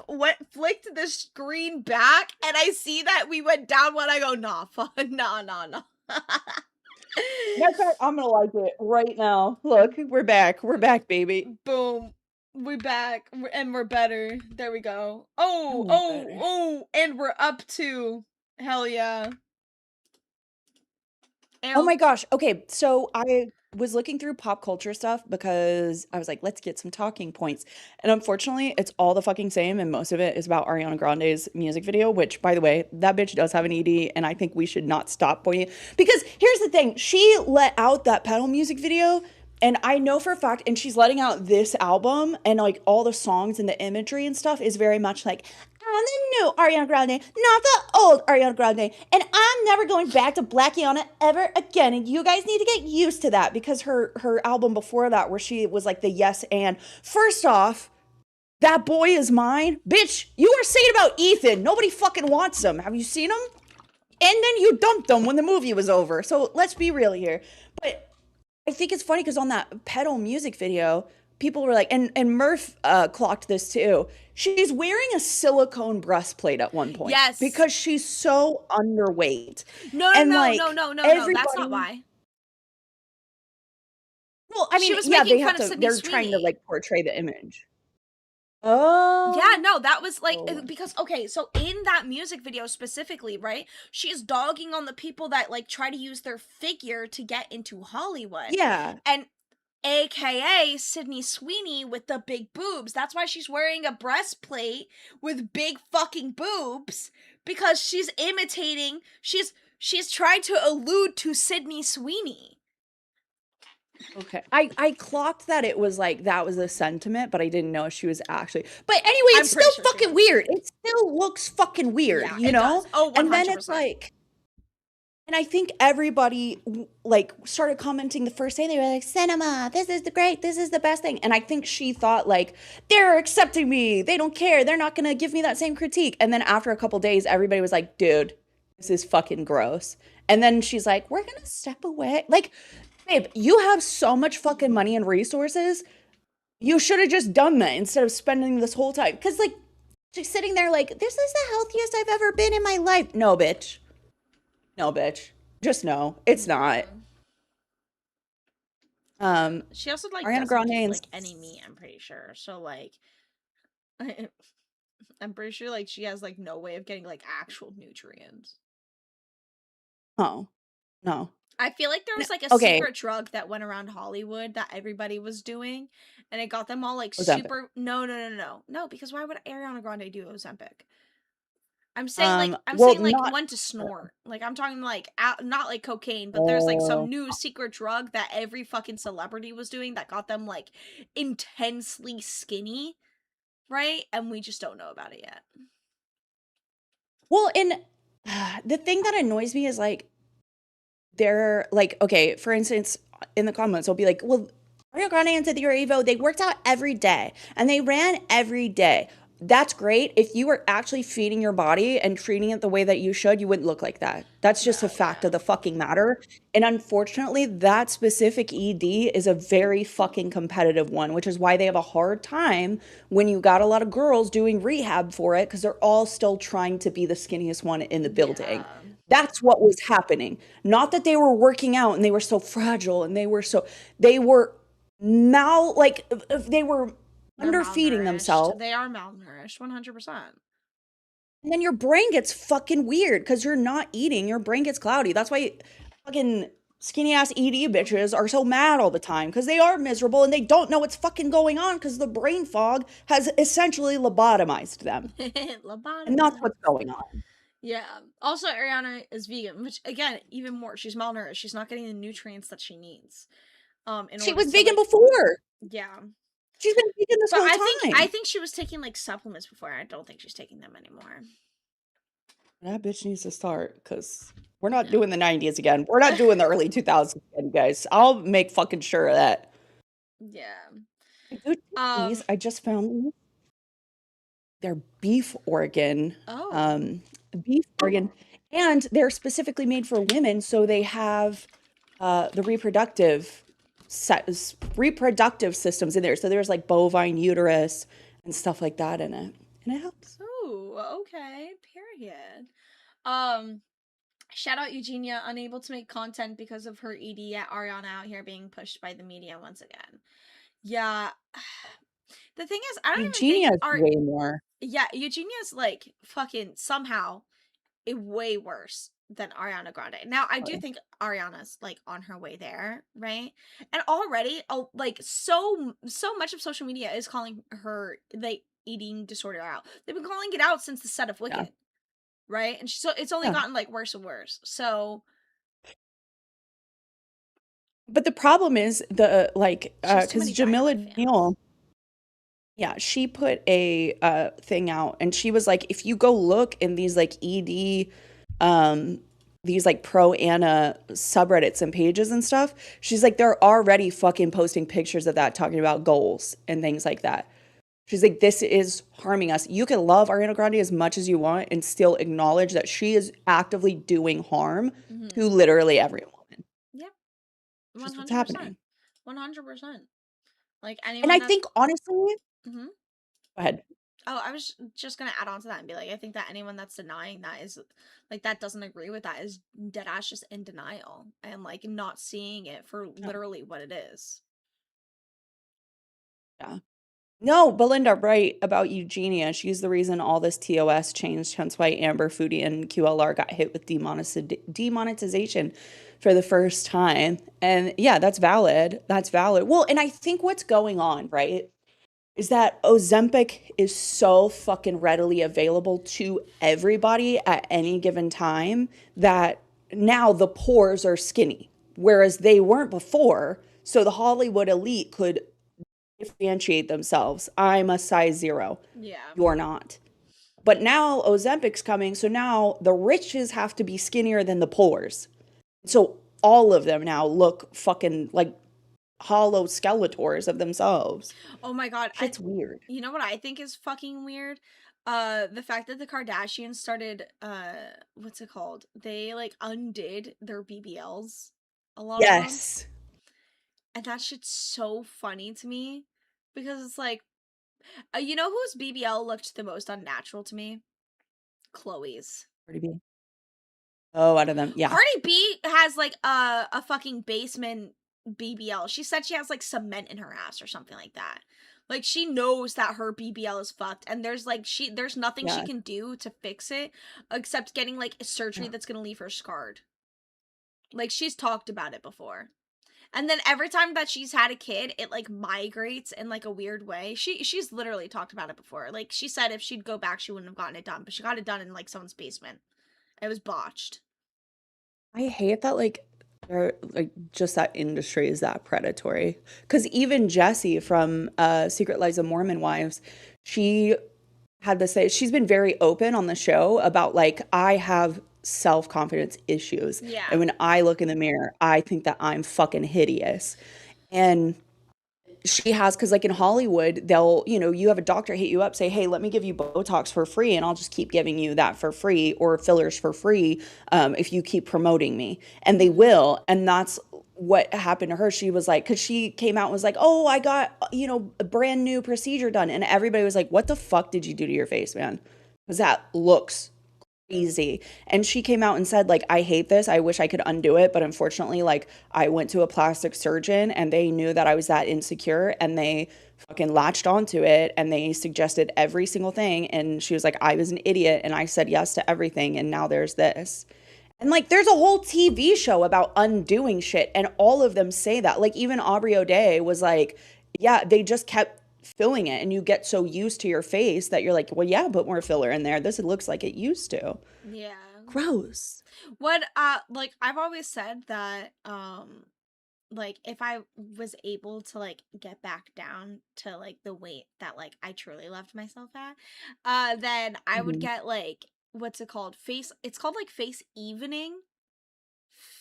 flicked the screen back and I see that we went down one. I go, nah, fuck, nah. Matter of fact, I'm gonna like it right now. Look, we're back. We're back, baby. Boom. We're back and we're better. There we go. Oh, and we're up to hell yeah. Oh my gosh. Okay, so I was looking through pop culture stuff because I was like, let's get some talking points. And unfortunately, it's all the fucking same, and most of it is about Ariana Grande's music video, which, by the way, that bitch does have an ED, and I think we should not stop pointing. Because here's the thing, she let out that pedal music video, and I know for a fact, and she's letting out this album, and like all the songs and the imagery and stuff is very much like, I'm the new Ariana Grande, not the old Ariana Grande. And I'm never going back to Blackiana ever again. And you guys need to get used to that because her album before that, where she was like the yes and. First off, that boy is mine. Bitch, you were saying about Ethan. Nobody fucking wants him. Have you seen him? And then you dumped him when the movie was over. So let's be real here. But I think it's funny because on that pedal music video, people were like, and Murph clocked this too. She's wearing a silicone breastplate at one point. Yes. Because she's so underweight. No, And, no, like, no, no, no, no. That's not everybody- why. Well, I She mean, was yeah, making they fun have of to. Sydney They're trying to Sweeney. like portray the image. Oh. Yeah, no, that was like Oh. because okay, so in that music video specifically, right? She's dogging on the people that like try to use their figure to get into Hollywood. Yeah. And AKA Sydney Sweeney with the big boobs. That's why she's wearing a breastplate with big fucking boobs because she's imitating, she's trying to allude to Sydney Sweeney. Okay. I clocked that it was like that was the sentiment, but I didn't know she was actually. But anyway, I'm it's pretty still sure she fucking weird. It still looks fucking weird, Yeah, you it know? does. Oh, 100%. And then it's like, and I think everybody like started commenting the first day. They were like, "Cinema, this is the best thing." And I think she thought like, "They're accepting me. They don't care. They're not gonna give me that same critique." And then after a couple days, everybody was like, "Dude, this is fucking gross." And then she's like, "We're gonna step away." Like, babe, you have so much fucking money and resources. You should have just done that instead of spending this whole time. Because like, she's sitting there like, "This is the healthiest I've ever been in my life." No, bitch. No, bitch. Just no. It's not. She also like Ariana doesn't Grande eat, and like any meat, I'm pretty sure. So like I'm pretty sure like she has like no way of getting like actual nutrients. Oh, no. I feel like there was like a okay. secret drug that went around Hollywood that everybody was doing, and it got them all like Ozempic. super. No, because why would Ariana Grande do Ozempic? I'm saying like well, saying like not- one to snort. Like I'm talking like not like cocaine, but there's like Oh. some new secret drug that every fucking celebrity was doing that got them like intensely skinny, right? And we just don't know about it yet. Well, and the thing that annoys me is like, they're like, okay, for instance, in the comments, they'll be like, "Well, Ariana Grande and Cynthia Erivo, they worked out every day and they ran every day." That's great. If you were actually feeding your body and treating it the way that you should, you wouldn't look like that. That's just a fact of the fucking matter. And unfortunately, that specific ED is a very fucking competitive one, which is why they have a hard time when you got a lot of girls doing rehab for it because they're all still trying to be the skinniest one in the building. Yeah. That's what was happening. Not that they were working out and they were so fragile and they were they were They're underfeeding malnourished. themselves. They are malnourished, 100%. And then your brain gets fucking weird because you're not eating. Your brain gets cloudy. That's why fucking skinny ass ED bitches are so mad all the time because they are miserable and they don't know what's fucking going on because the brain fog has essentially lobotomized them. And that's what's going on. Yeah. Also, Ariana is vegan, which again, even more, she's malnourished. She's not getting the nutrients that she needs. She was vegan before. Yeah. She's been vegan this But whole time. I think she was taking like supplements before. I don't think she's taking them anymore. That bitch needs to start because we're not doing the 90s again. We're not doing the early 2000s again, guys. I'll make fucking sure of that. Yeah. These, I just found these. They're beef organ. Oh. Beef organ. And they're specifically made for women, so they have the reproductive systems in there. So there's like bovine uterus and stuff like that in it. And it helps. Oh, okay. Period. Shout out Eugenia, unable to make content because of her ED, yet Ariana out here being pushed by the media once again. Yeah. The thing is, I don't Eugenia even is think way more. Yeah, Eugenia's like fucking somehow way worse. than Ariana Grande. Now, I do think Ariana's like on her way there, right? And already, like so much of social media is calling her the eating disorder out. They've been calling it out since the set of Wicked, right? And so it's only gotten like worse and worse. So, But the problem is the like she has too because many Jamila diehard fans. Neal, yeah, she put a thing out and she was like, if you go look in these like ED these like pro Anna subreddits and pages and stuff, she's like, they're already fucking posting pictures of that, talking about goals and things like that. She's like, this is harming us. You can love Ariana Grande as much as you want and still acknowledge that she is actively doing harm to literally every woman. Yep. Which is what's 100%. happening. 100%. Like And anyone I that's think honestly, go Mhm. ahead. Oh, I was just gonna add on to that and be like, I think that anyone that's denying that is like that doesn't agree with that is dead ass just in denial and like not seeing it for literally what it is. Yeah. No, Belinda, right about Eugenia. She's the reason all this TOS changed, hence why Amber Foodie and QLR got hit with demonetization for the first time. And yeah, that's valid. That's valid. Well, and I think what's going on, right, is that Ozempic is so fucking readily available to everybody at any given time that now the pores are skinny, whereas they weren't before. So the Hollywood elite could differentiate themselves. I'm a size 0. Yeah. You're not. But now Ozempic's coming, so now the riches have to be skinnier than the poors. So all of them now look fucking like hollow skeletors of themselves. Oh my god, It's weird. You know what I think is fucking weird? The fact that the Kardashians started what's it called? They like undid their BBLs, a lot of them. Yes. And that shit's so funny to me because it's like you know whose BBL looked the most unnatural to me? Chloe's. Cardi B. Oh, out of them. Yeah. Cardi B has like a fucking basement BBL. She said she has like cement in her ass or something like that. Like she knows that her BBL is fucked and there's nothing she Yeah. can do to fix it except getting like a surgery that's going to leave her scarred. Like she's talked about it before. And then every time that she's had a kid, it like migrates in like a weird way. She's literally talked about it before. Like she said if she'd go back she wouldn't have gotten it done, but she got it done in like someone's basement. It was botched. I hate that like just that industry is that predatory. Because even Jessie from Secret Lives of Mormon Wives, she had to say she's been very open on the show about like I have self-confidence issues. Yeah. And when I look in the mirror, I think that I'm fucking hideous. And she has, because like in Hollywood, they'll, you have a doctor hit you up, say, hey, let me give you Botox for free, and I'll just keep giving you that for free or fillers for free if you keep promoting me. And they will. And that's what happened to her. She was like, because she came out and was like, oh, I got, a brand new procedure done. And everybody was like, what the fuck did you do to your face, man? Because that looks crazy. And she came out and said like, I hate this, I wish I could undo it, but unfortunately like I went to a plastic surgeon and they knew that I was that insecure and they fucking latched onto it and they suggested every single thing, and she was like, I was an idiot and I said yes to everything and now there's this. And like there's a whole TV show about undoing shit and all of them say that. Like even Aubrey O'Day was like, yeah, they just kept filling it and you get so used to your face that you're like, well, yeah, put more filler in there. This looks like it used to. Yeah. Gross. What like I've always said that like if I was able to like get back down to like the weight that like I truly loved myself at, then I would get like what's it called? It's called like face evening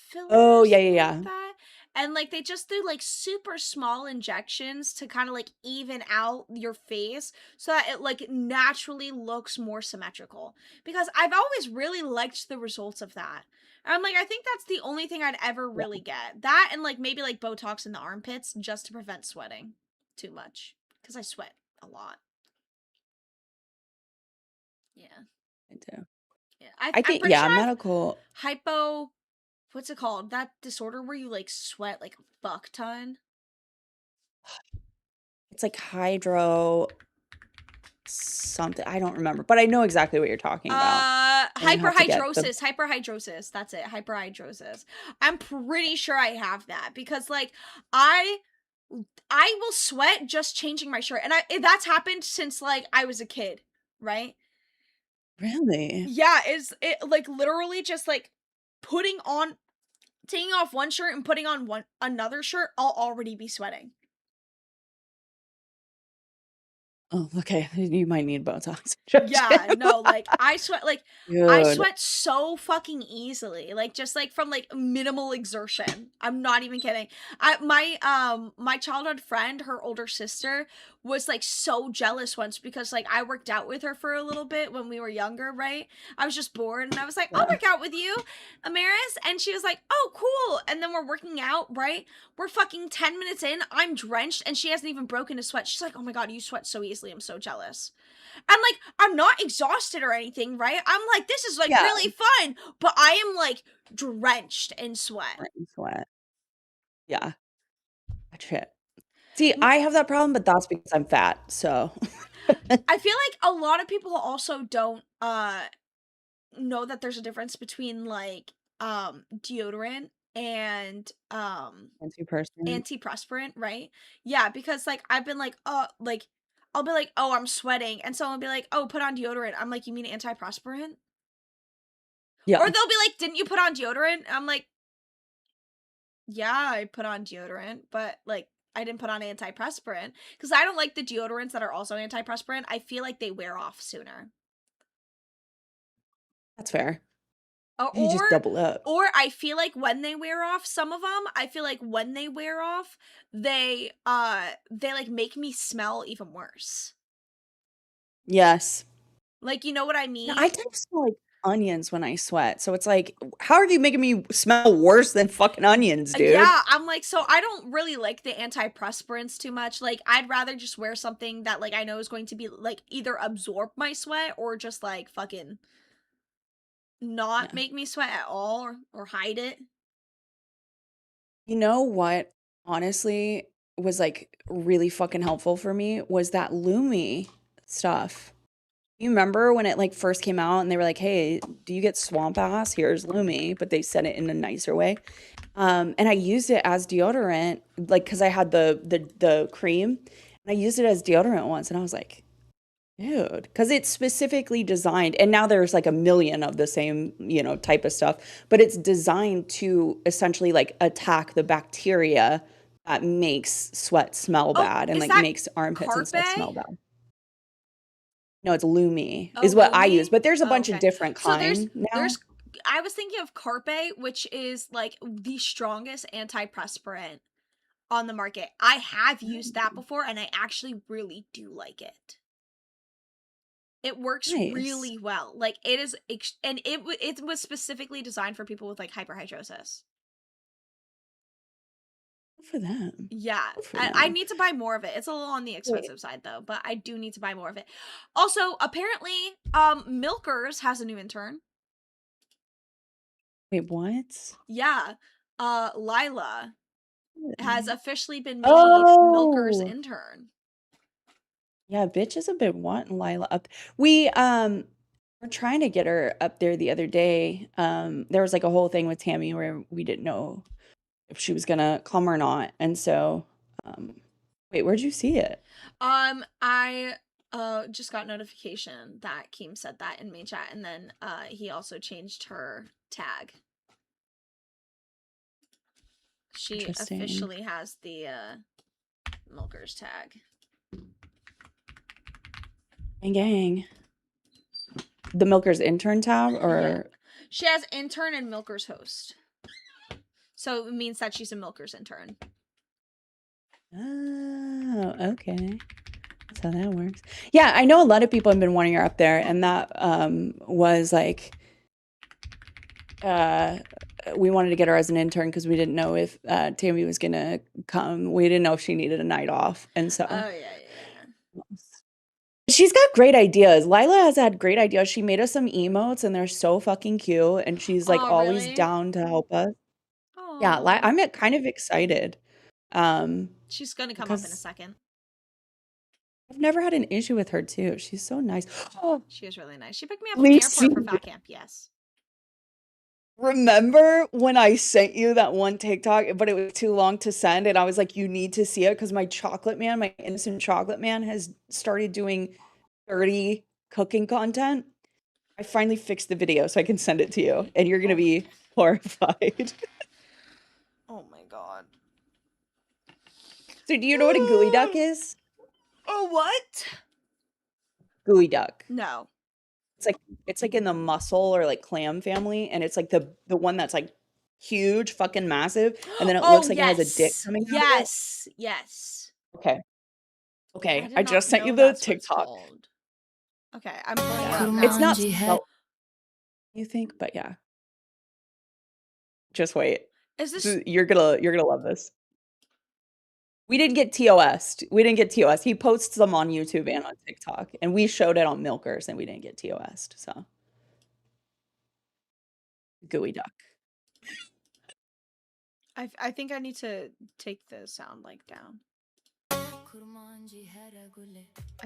filler Oh, or yeah, something yeah, like yeah. that. And like they just do like super small injections to kind of like even out your face so that it like naturally looks more symmetrical. Because I've always really liked the results of that. I'm like, I think that's the only thing I'd ever really get. That and like maybe like Botox in the armpits just to prevent sweating too much. Because I sweat a lot. Yeah. I do. Yeah. I I'm think, pretty yeah, sure I've medical. what's it called? That disorder where you like sweat like a fuck ton. It's like hydro. something. I don't remember, but I know exactly what you're talking about. And you have to get the Hyperhidrosis. That's it. Hyperhidrosis. I'm pretty sure I have that because like I will sweat just changing my shirt, and that's happened since like I was a kid, right? Really? Yeah, it like literally just like taking off one shirt and putting on another shirt, I'll already be sweating. Oh, okay. You might need Botox. Yeah, no, like I sweat Dude. so fucking easily. Like just like from like minimal exertion. I'm not even kidding. My childhood friend, her older sister, was like so jealous once because like I worked out with her for a little bit when we were younger, right? I was just bored and I was like, I'll Yeah. work out with you, Amaris. And she was like, oh, cool. And then we're working out, right? We're fucking 10 minutes in. I'm drenched and she hasn't even broken a sweat. She's like, oh my God, you sweat so easily. I'm so jealous. And like, I'm not exhausted or anything, right? I'm like, this is like Yeah. really fun, but I am like drenched in sweat. Sweat. Yeah. Shit. See, I have that problem, but that's because I'm fat. So I feel like a lot of people also don't know that there's a difference between like deodorant and antiperspirant. antiperspirant, right? Yeah, because like I've been like I'll be like, oh, I'm sweating, and someone will be like, oh, put on deodorant. I'm like, you mean antiperspirant? Yeah. Or they'll be like, didn't you put on deodorant? I'm like, yeah, I put on deodorant, but like I didn't put on antiperspirant because I don't like the deodorants that are also antiperspirant. I feel like they wear off sooner. That's fair. Or You just double up. or I feel like when they wear off, some of them, I feel like when they wear off, they like make me smell even worse. Yes. Like, you know what I No, mean? I tend to smell like onions when I sweat. So it's like, how are you making me smell worse than fucking onions, dude? Yeah, I'm like, so I don't really like the antiperspirants too much. Like, I'd rather just wear something that like I know is going to be like either absorb my sweat or just like fucking not Yeah. make me sweat at all or hide it. You know what, honestly, was like really fucking helpful for me was that Lumi stuff. You remember when it like first came out and they were like, "Hey, do you get swamp ass? Here's Lumi," but they said it in a nicer way. And I used it as deodorant, like because I had the cream, and I used it as deodorant once, and I was like, dude, because it's specifically designed, and now there's like a million of the same, type of stuff, but it's designed to essentially like attack the bacteria that makes sweat smell bad and is like that makes armpits and stuff smell Carpe? bad. No, it's Lumi Oh, is what I Lumi? use, but there's a Oh, bunch of okay. different So kind now. there's I was thinking of Carpe, which is like the strongest antiperspirant on the market. I have used that before and I actually really do like it. It works Nice. really well. Like it is and it was specifically designed for people with like hyperhidrosis. Good for them. Yeah, Good for I them. need to buy more of it. It's a little on the expensive side though, but I do need to buy more of it. Also, apparently, Milkers has a new intern. Wait, what? Yeah, Lila has officially been made Milker's Oh, intern. yeah, bitch is a bit wanting Lila up. We were trying to get her up there the other day. There was like a whole thing with Tammy where we didn't know if she was gonna come or not. And so wait, where'd you see it? I just got notification that Keem said that in main chat, and then he also changed her tag. She Interesting. officially has the Milkers tag. Gang gang. The Milker's intern tab or She has intern and Milker's host. So it means that she's a Milker's intern. Oh, okay. That's how that works. Yeah, I know a lot of people have been wanting her up there, and that was like we wanted to get her as an intern because we didn't know if Tammy was gonna come. We didn't know if she needed a night off, and so Oh yeah. she's got great ideas. Lila has had great ideas. She made us some emotes, and they're so fucking cute. And she's like always really? down to help us. Aww. Yeah, I'm kind of excited. She's gonna come up in a second. I've never had an issue with her too. She's so nice. Oh, She is really nice. She picked me up at the airport for fat camp. Yes. remember when I sent you that one TikTok, but it was too long to send, and I was like, you need to see it because my chocolate man, my innocent chocolate man, has started doing dirty cooking content. I finally fixed the video so I can send it to you, and you're gonna be horrified. Oh my god. So do you know what a gooey duck is? Oh, what? Gooey duck. No. It's like in the mussel or like clam family, and it's like the one that's like huge, fucking massive, and then it looks like it has a dick coming out of it. Yes. Yes. Okay. Okay. did I not just sent know you the that's what it's TikTok. called. Okay, I'm pulling it up Come now. It's not on, spelled you think, but yeah. Just wait. Is this You're gonna love this. We didn't get TOS. We didn't get TOS. He posts them on YouTube and on TikTok, and we showed it on Milkers, and we didn't get TOS. So, gooey duck. I think I need to take the sound like down. I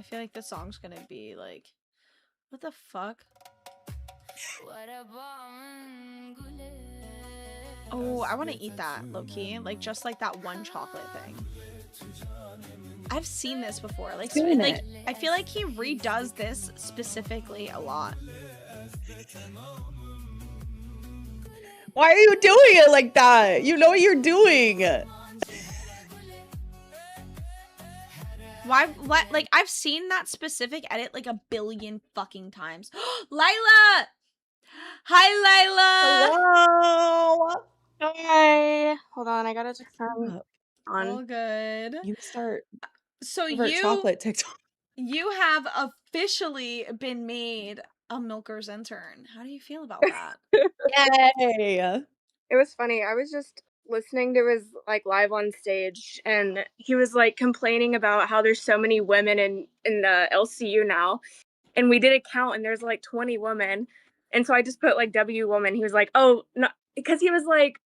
feel like the song's gonna be like, what the fuck? Oh, I want to eat that, low-key. Like, just like that one chocolate thing. I've seen this before. Like, so, Seen like it. I feel like he redoes this specifically a lot. Why are you doing it like that? You know what you're doing. Why? Like, I've seen that specific edit like a billion fucking times. Lila! Hi, Lila! Hello. Hi. Hold on, I gotta turn All on. good. You start So favorite chocolate TikTok. you have officially been made a Milker's intern. How do you feel about that? Yay! It was funny. I was just listening to his like live on stage, and he was like complaining about how there's so many women in the LCU now, and we did a count, and there's like 20 women, and so I just put like W woman. He was like, oh no, because he was like,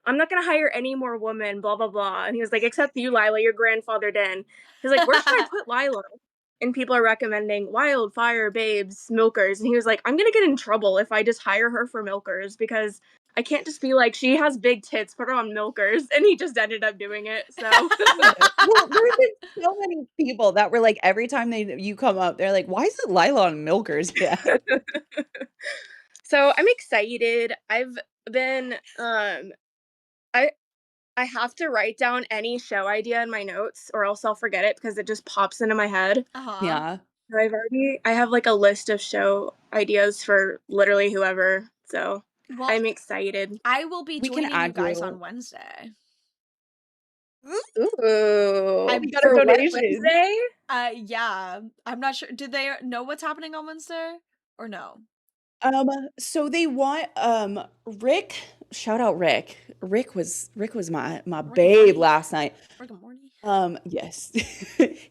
I'm not gonna hire any more women, blah blah blah, and he was like, except you, Lila, your grandfathered in. He's like, where should I put Lila? And people are recommending Wildfire, Babes, Milkers, and he was like, I'm gonna get in trouble if I just hire her for Milkers because I can't just be like, she has big tits, put her on Milkers, and he just ended up doing it. So Well, there's been so many people that were like, every time you come up, they're like, why is it Lila on Milkers? Yeah. So I'm excited. I've been I have to write down any show idea in my notes or else I'll forget it because it just pops into my head. Yeah. So I have like a list of show ideas for literally whoever. So Well, I'm excited. I will be We can joining you add guys you. on Wednesday. Ooh. I've got a For what, donation. Wednesday? Yeah. I'm not sure. Did they know what's happening on Wednesday or no? So they want Rick, shout out Rick. Rick was my and babe Morty. last night. Rick and Morty. Yes.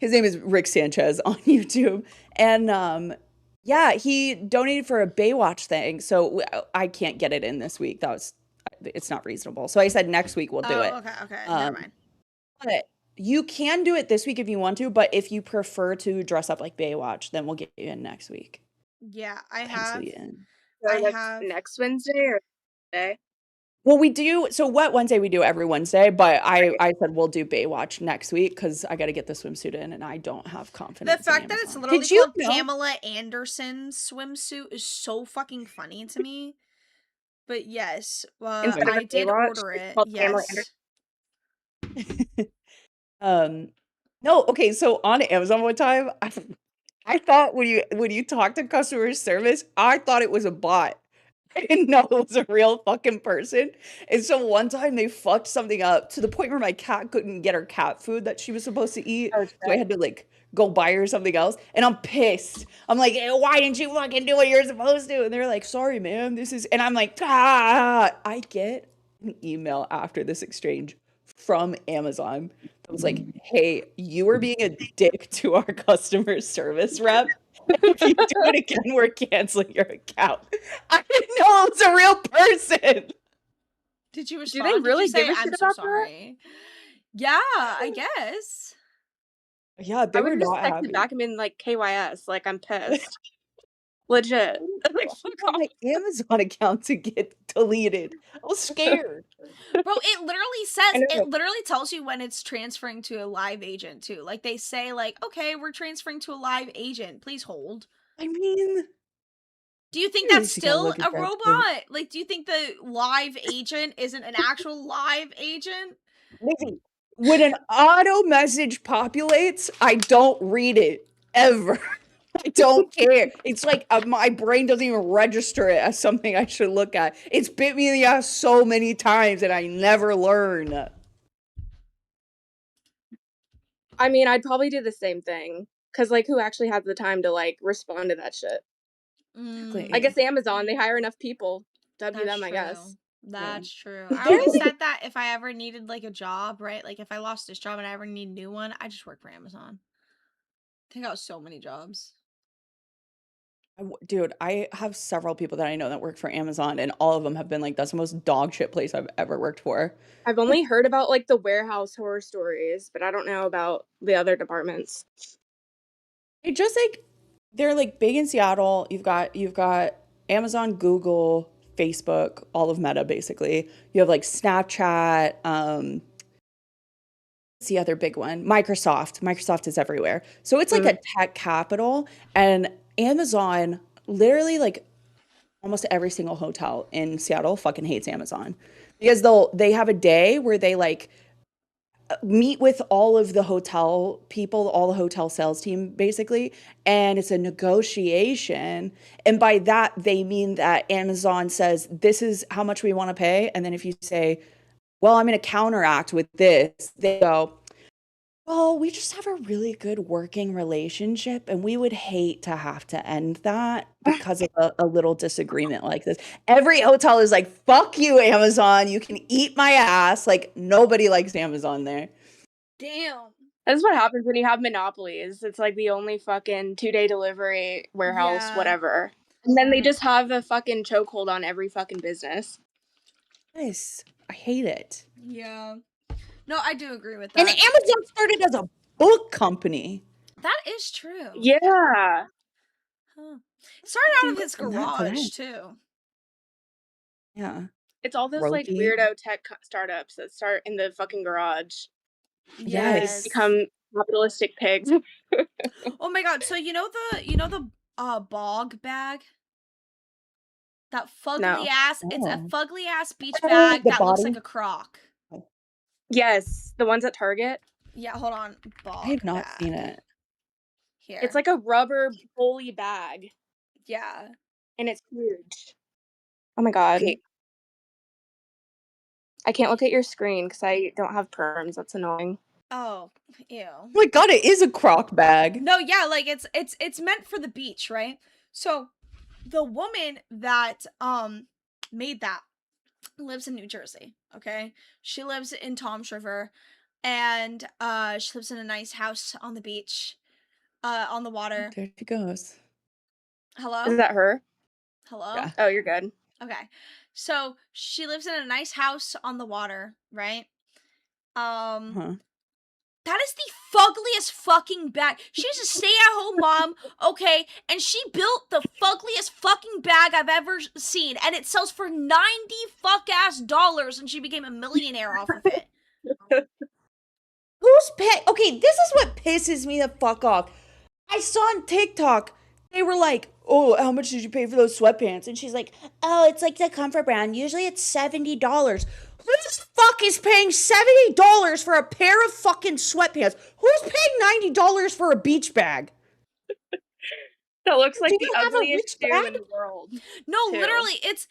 His name is Rick Sanchez on YouTube. And yeah, he donated for a Baywatch thing. So I can't get it in this week. It's not reasonable. So I said next week we'll do it. Okay. Never mind. But you can do it this week if you want to, but if you prefer to dress up like Baywatch, then we'll get you in next week. Yeah, I Pencil have. you in. So I that's have. next Wednesday or Wednesday? Well, we do. So Wet Wednesday we do every Wednesday, but I said we'll do Baywatch next week because I got to get the swimsuit in, and I don't have confidence. The fact in that it's Amazon. literally Did you called know? Pamela Anderson swimsuit is so fucking funny to me. But yes, Instead of I a did Baywatch, order it's it. called Pamela Yes. No, okay. So on Amazon one time, I thought when you talk to customer service, I thought it was a bot. I didn't know it was a real fucking person. And so one time they fucked something up to the point where my cat couldn't get her cat food that she was supposed to eat. Oh, So I had to like go buy her something else. And I'm pissed. I'm like, why didn't you fucking do what you're supposed to? And they're like, sorry, ma'am. And I'm like, I get an email after this exchange from Amazon. I was like, hey, you were being a dick to our customer service rep. If you do it again, we're canceling your account. I didn't know it was a real person. Did you Do respond? they really Did you say, give a I'm shit so about that? sorry? Yeah, I guess. Yeah, they I were would just not text happy. it back and been like KYS, like I'm pissed. Legit. Like I fuck want off. my Amazon account to get deleted. I was scared. Bro, it literally says, I know. it literally tells you when it's transferring to a live agent too. Like they say like, okay, we're transferring to a live agent. Please hold. I mean, Do you think at that's least you gotta still look a at that shit. robot? Like, do you think the live agent isn't an actual live agent? Lizzie, when an auto message populates, I don't read it ever. I don't care. It's like my brain doesn't even register it as something I should look at. It's bit me in the ass so many times and I never learn. I mean, I'd probably do the same thing. Cause like who actually has the time to like respond to that shit? Mm, I guess Amazon, they hire enough people. W that's them, I true. guess. That's true. But I they're always like, said that if I ever needed like a job, right? Like if I lost this job and I ever need a new one, I just work for Amazon. I got so many jobs. dude, I have several people that I know that work for Amazon, and all of them have been like, that's the most dog shit place I've ever worked for. I've only heard about like the warehouse horror stories, but I don't know about the other departments. It just like they're like big in Seattle. You've got Amazon, Google, Facebook, all of Meta basically. You have like Snapchat, what's the other big one? Microsoft. Microsoft is everywhere. So it's like a tech capital, and Amazon literally like almost every single hotel in Seattle fucking hates Amazon because they have a day where they like meet with all of the hotel people, all the hotel sales team basically, and it's a negotiation. And by that they mean that Amazon says this is how much we want to pay, and then if you say, "Well, I'm going to counteract with this," they go, "Well, we just have a really good working relationship, and we would hate to have to end that because of a little disagreement like this." Every hotel is like, "Fuck you, Amazon. You can eat my ass." Like, nobody likes Amazon there. Damn. That's what happens when you have monopolies. It's like the only fucking 2-day delivery warehouse, Yeah. whatever. And then they just have a fucking chokehold on every fucking business. Yes, I hate it. Yeah. No, I do agree with And that. Amazon started as a book company. That is true. Yeah. Huh. It started out of his From that to garage that. too. Yeah. It's all those like Ropey. weirdo tech startups that start in the fucking garage. Yes. Become capitalistic pigs. Oh my god, so you know the bog bag? That fugly No. ass, it's a Oh. fugly ass beach Oh, bag the that looks body. like a croc. Yes, the ones at Target. Yeah, hold on. Bog I have not bag. seen it. Here. It's like a rubber pulley bag, yeah. and it's huge. Oh my god. Okay. I can't look at your screen because I don't have perms. That's annoying. Oh, ew. Oh my god, it is a croc bag. No, yeah, like it's meant for the beach, right? So the woman that made that lives in New Jersey, okay? She lives in Toms River, and she lives in a nice house on the beach, on the water. There she goes. Hello? Is that her? Hello? Yeah. Oh, you're good. Okay. So she lives in a nice house on the water, right? Huh. That is the fuggliest fucking bag. She's a stay-at-home mom, okay, and she built the fuggliest fucking bag I've ever seen, and it sells for $90 fuck-ass dollars, and she became a millionaire off of it. Who's pay? Okay, this is what pisses me the fuck off. I saw on TikTok, they were like, "Oh, how much did you pay for those sweatpants?" And she's like, "Oh, it's like the comfort brand. Usually it's $70. Who the fuck is paying $70 for a pair of fucking sweatpants? Who's paying $90 for a beach bag? That looks like Do the you have a ugliest rich shoe dad? in the world. No, too. literally, it's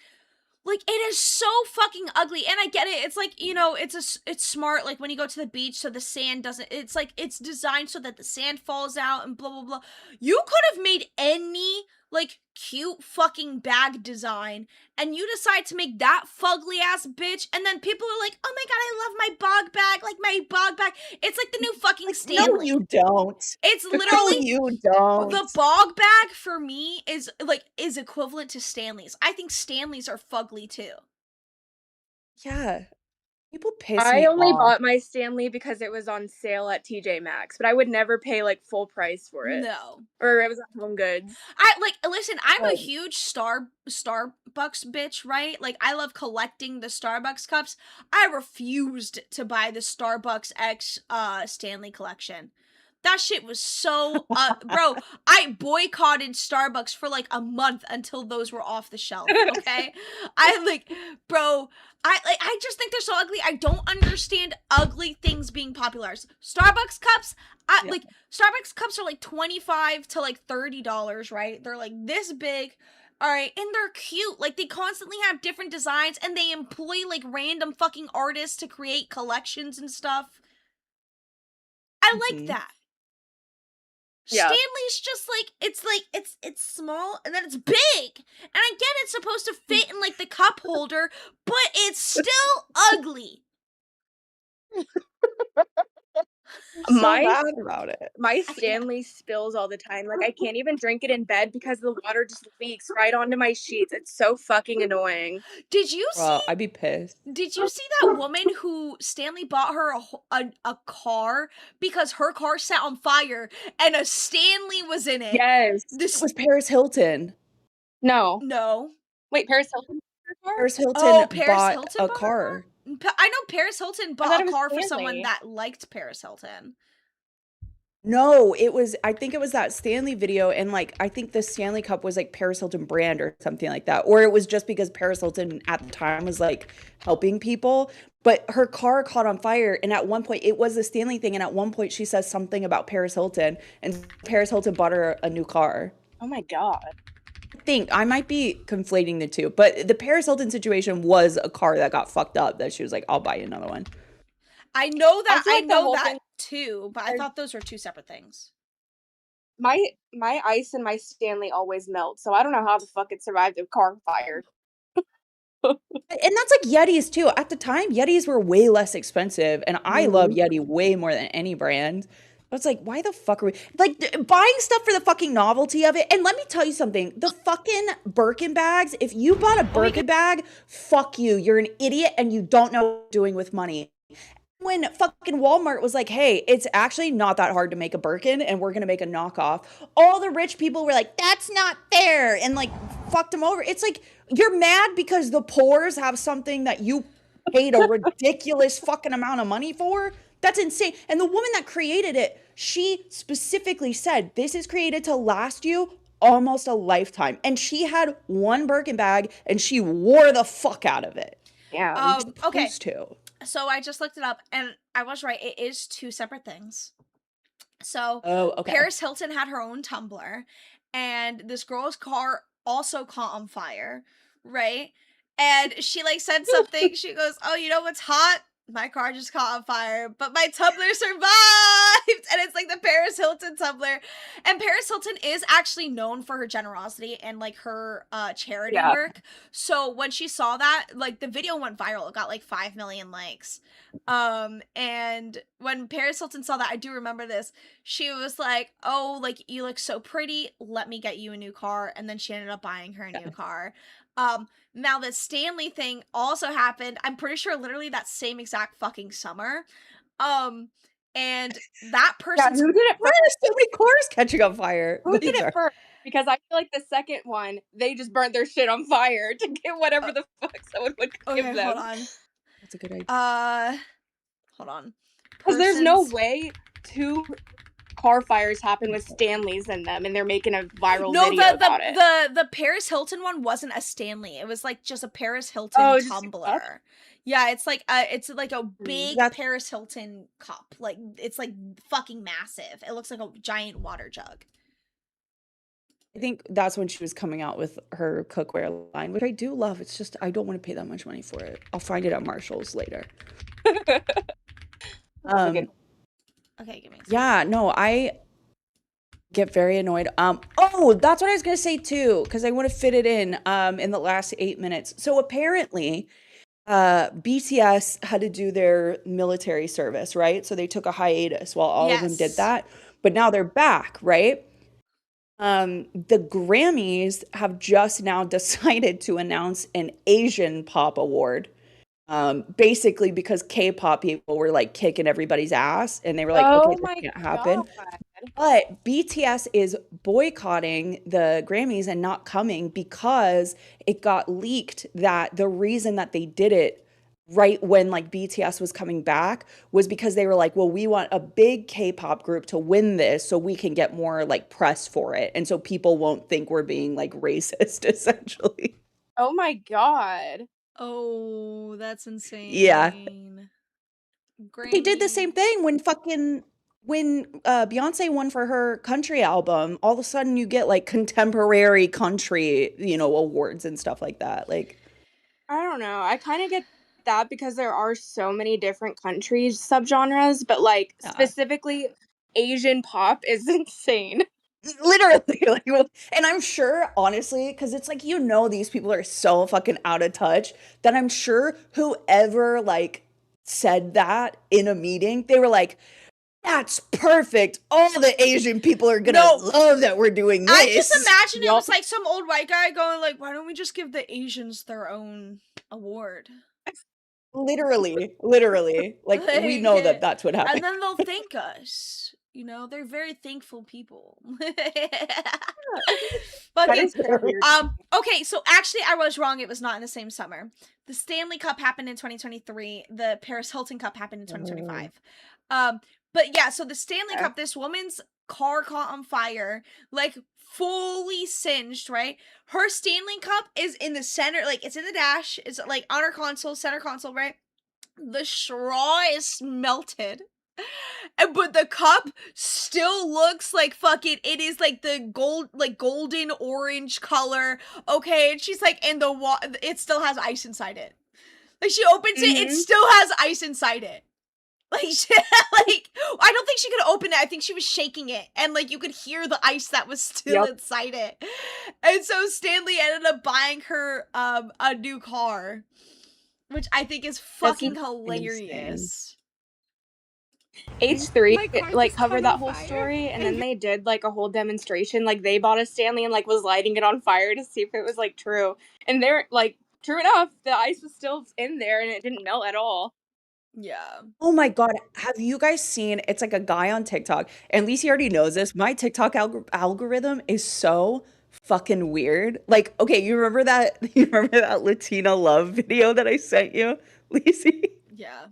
like it is so fucking ugly, and I get it. It's like, you know, it's smart. Like when you go to the beach, so the sand doesn't. It's like it's designed so that the sand falls out and blah blah blah. You could have made any like cute fucking bag design, and you decide to make that fugly ass bitch, and then people are like, "Oh my god, I love my bog bag, like my bog bag." It's like the new fucking Stanley. No, you don't. It's No, literally you don't. the bog bag for me is equivalent to Stanley's. I think Stanley's are fugly too. Yeah. People piss I me only off. bought my Stanley because it was on sale at TJ Maxx, but I would never pay like full price for it. No. Or it was at Home Goods. Listen, I'm a Oh. huge Starbucks bitch, right? Like I love collecting the Starbucks cups. I refused to buy the Starbucks X Stanley collection. That shit was so bro, I boycotted Starbucks for like a month until those were off the shelf, okay? I just think they're so ugly. I don't understand ugly things being popular. Starbucks cups, Yeah. like Starbucks cups are like $25 to like $30, right? They're like this big. All right, and they're cute. Like they constantly have different designs and they employ like random fucking artists to create collections and stuff. I like Mhm. that. Yeah. Stanley's just like it's small and then it's big. And I get it's supposed to fit in like the cup holder, but it's still ugly. I'm so My- bad about it. My can't. Stanley spills all the time. Like I can't even drink it in bed because the water just leaks right onto my sheets. It's so fucking annoying. Did you Well, I'd be pissed. see that woman who Stanley bought her a car because her car set on fire and a Stanley was in it? Yes. It was Paris Hilton. No. No. Wait, Paris Hilton? Paris Hilton Paris bought Hilton a bought her car. I know Paris Hilton thought bought it a was car for someone Stanley. that liked Paris Hilton. No, I think it was that Stanley video, and like I think the Stanley Cup was like Paris Hilton brand or something like that. Or it was just because Paris Hilton at the time was like helping people. But her car caught on fire, and at one point it was the Stanley thing, and at one point she says something about Paris Hilton, and Paris Hilton bought her a new car. Oh my god. I think I might be conflating the two, but the Paris Hilton situation was a car that got fucked up that she was like, I'll buy you another one. I know that feel I like the know whole that thing- too, but I thought those were two separate things. My ice and my Stanley always melt, so I don't know how the fuck it survived a car fire. And that's like Yetis too. At the time, Yetis were way less expensive, and I love Yeti way more than any brand. But it's like, why the fuck are we like buying stuff for the fucking novelty of it? And let me tell you something: the fucking Birkin bags. If you bought a Birkin bag, fuck you. You're an idiot, and you don't know what you're doing with money. When fucking Walmart was like, hey, it's actually not that hard to make a Birkin and we're going to make a knockoff, all the rich people were like, that's not fair, and like fucked them over. It's like, you're mad because the poors have something that you paid a ridiculous fucking amount of money for? That's insane. And the woman that created it, she specifically said, this is created to last you almost a lifetime. And she had one Birkin bag and she wore the fuck out of it. Yeah. Okay. Supposed to. So I just looked it up and I was right. It is two separate things. So Oh, okay. Paris Hilton had her own Tumblr and this girl's car also caught on fire, right? And she like said something. She goes, oh, you know what's hot? My car just caught on fire, but my Tumblr survived. And it's like the Paris Hilton Tumblr. And Paris Hilton is actually known for her generosity and like her charity work. So when she saw that, like the video went viral. It got like 5 million likes. And when Paris Hilton saw that, I do remember this. She was like, oh, like you look so pretty. Let me get you a new car. And then she ended up buying her a new car. Now the Stanley thing also happened. I'm pretty sure literally that same exact fucking summer. And that person Who did it Why first? are so many cars catching on fire? Who did it first? Because I feel like the second one, they just burnt their shit on fire to get whatever the fuck someone would give them. hold on. That's a good idea. Hold on. Because there's no Persons- way two car fires happen with Stanleys in them, and they're making a viral No, video about it. the Paris Hilton one wasn't a Stanley. It was like just a Paris Hilton Oh, just a Tumblr. cup? Yeah, it's like a big That's- Paris Hilton cup. Like it's like fucking massive. It looks like a giant water jug. I think that's when she was coming out with her cookware line, which I do love. It's just I don't want to pay that much money for it. I'll find it at Marshall's later. Okay. Okay, give me a second. Yeah, no, I get very annoyed. Oh, that's what I was gonna say too, because I want to fit it in the last 8 minutes. So apparently, BTS had to do their military service, right? So they took a hiatus while all of them did Yes. that, but now they're back, right? The Grammys have just now decided to announce an Asian Pop Award. basically because K-pop people were like kicking everybody's ass and they were like, okay, Oh this my can't happen. god. But BTS is boycotting the Grammys and not coming because it got leaked that the reason that they did it right when like BTS was coming back was because they were like, well, we want a big K-pop group to win this so we can get more like press for it. And so people won't think we're being like racist, essentially. Oh my god. Oh, that's insane. Yeah. They did the Grammy. same thing when Beyonce won for her country album. All of a sudden you get like contemporary country, awards and stuff like that. Like, I don't know. I kind of get that because there are so many different countries subgenres, but like yeah. specifically Asian pop is insane. Literally, like, and I'm sure, honestly, because it's like, these people are so fucking out of touch that I'm sure whoever like said that in a meeting, they were like, that's perfect. All the Asian people are gonna love that we're doing this. I just imagine it was like some old white guy going like, why don't we just give the Asians their own award? Literally. Like, we know that that's what happened. And then they'll thank us. They're very thankful people. But okay, so actually I was wrong. It was not in the same summer. The Stanley Cup happened in 2023. The Paris Hilton Cup happened in 2025. But yeah, so the Stanley Cup, this woman's car caught on fire, like fully singed, right? Her Stanley Cup is in the center, like it's in the dash. It's like on her console, center console, right? The straw is melted. But the cup still looks like fucking, it is like the golden orange color. Okay, and she's like, and it still has ice inside it. Like she opens it, it still has ice inside it. Like, I don't think she could open it. I think she was shaking it, and like you could hear the ice that was still inside it. And so Stanley ended up buying her a new car, which I think is fucking hilarious. H3 like covered that whole story, and then they did like a whole demonstration. Like they bought a Stanley and like was lighting it on fire to see if it was like true. And they're like, true enough, the ice was still in there and it didn't melt at all. Yeah. Oh my God. Have you guys seen, it's like a guy on TikTok, and Lacey already knows this. My TikTok algorithm is so fucking weird. Like, okay, you remember that Latina love video that I sent you, Lacey? Yeah.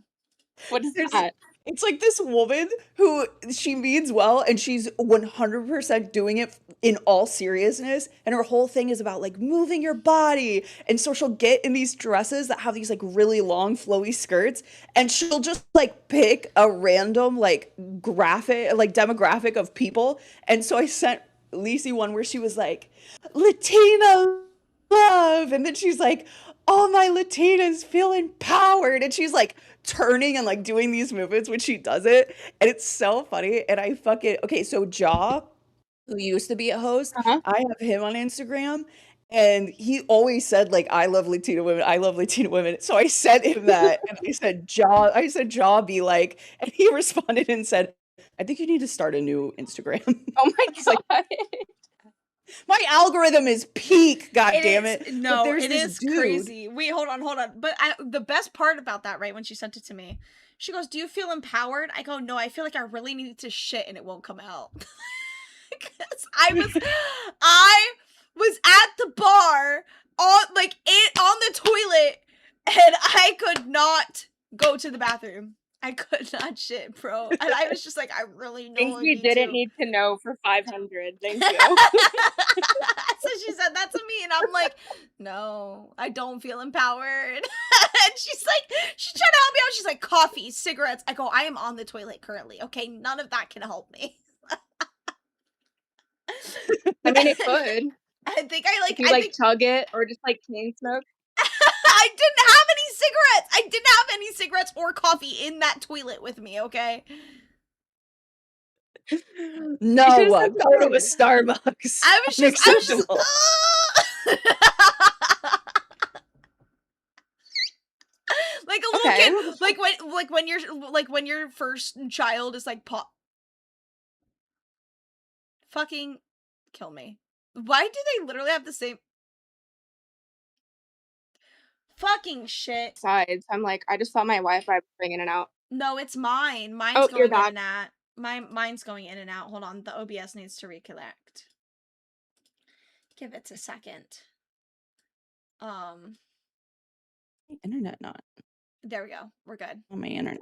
What is that? It's like this woman who she means well and she's 100% doing it in all seriousness. And her whole thing is about like moving your body. And so she'll get in these dresses that have these like really long flowy skirts and she'll just like pick a random like demographic of people. And so I sent Lacey one where she was like, Latina love. And then she's like, all my Latinas feel empowered. And she's like turning and like doing these movements when she does it. And it's so funny. And I fucking, okay, so Jaw, who used to be a host, I have him on Instagram. And he always said like, I love Latina women. I love Latina women. So I sent him that. And I said, Jaw be like, and he responded and said, I think you need to start a new Instagram. Oh my God. Like, my algorithm is peak, god damn it. No, it is crazy. Wait, hold on. But the best part about that, right, when she sent it to me, she goes, do you feel empowered? I go, no, I feel like I really need to shit and it won't come out. Because I was at the bar on the toilet and I could not go to the bathroom. I could not shit, bro. And I was just like, I really know. Things we didn't need to know for 500. Thank you. So she said that to me, and I'm like, no, I don't feel empowered. And she's like, she's trying to help me out. She's like, coffee, cigarettes. I go, I am on the toilet currently. Okay, none of that can help me. I mean, it could. I think I if you chug it or just like chain smoke. I didn't have any cigarettes. I didn't have any cigarettes or coffee in that toilet with me, okay? No, go to a Starbucks. I was just like a little kid, when your first child is like fucking kill me. Why do they literally have the same? Fucking shit. sides. I'm like, I just thought my Wi-Fi was going in and out. No, it's mine. Mine's Oh, you're going in back. and out. Mine's going in and out. Hold on. The OBS needs to reconnect. Give it a second. Internet not There we go. We're good. on my internet.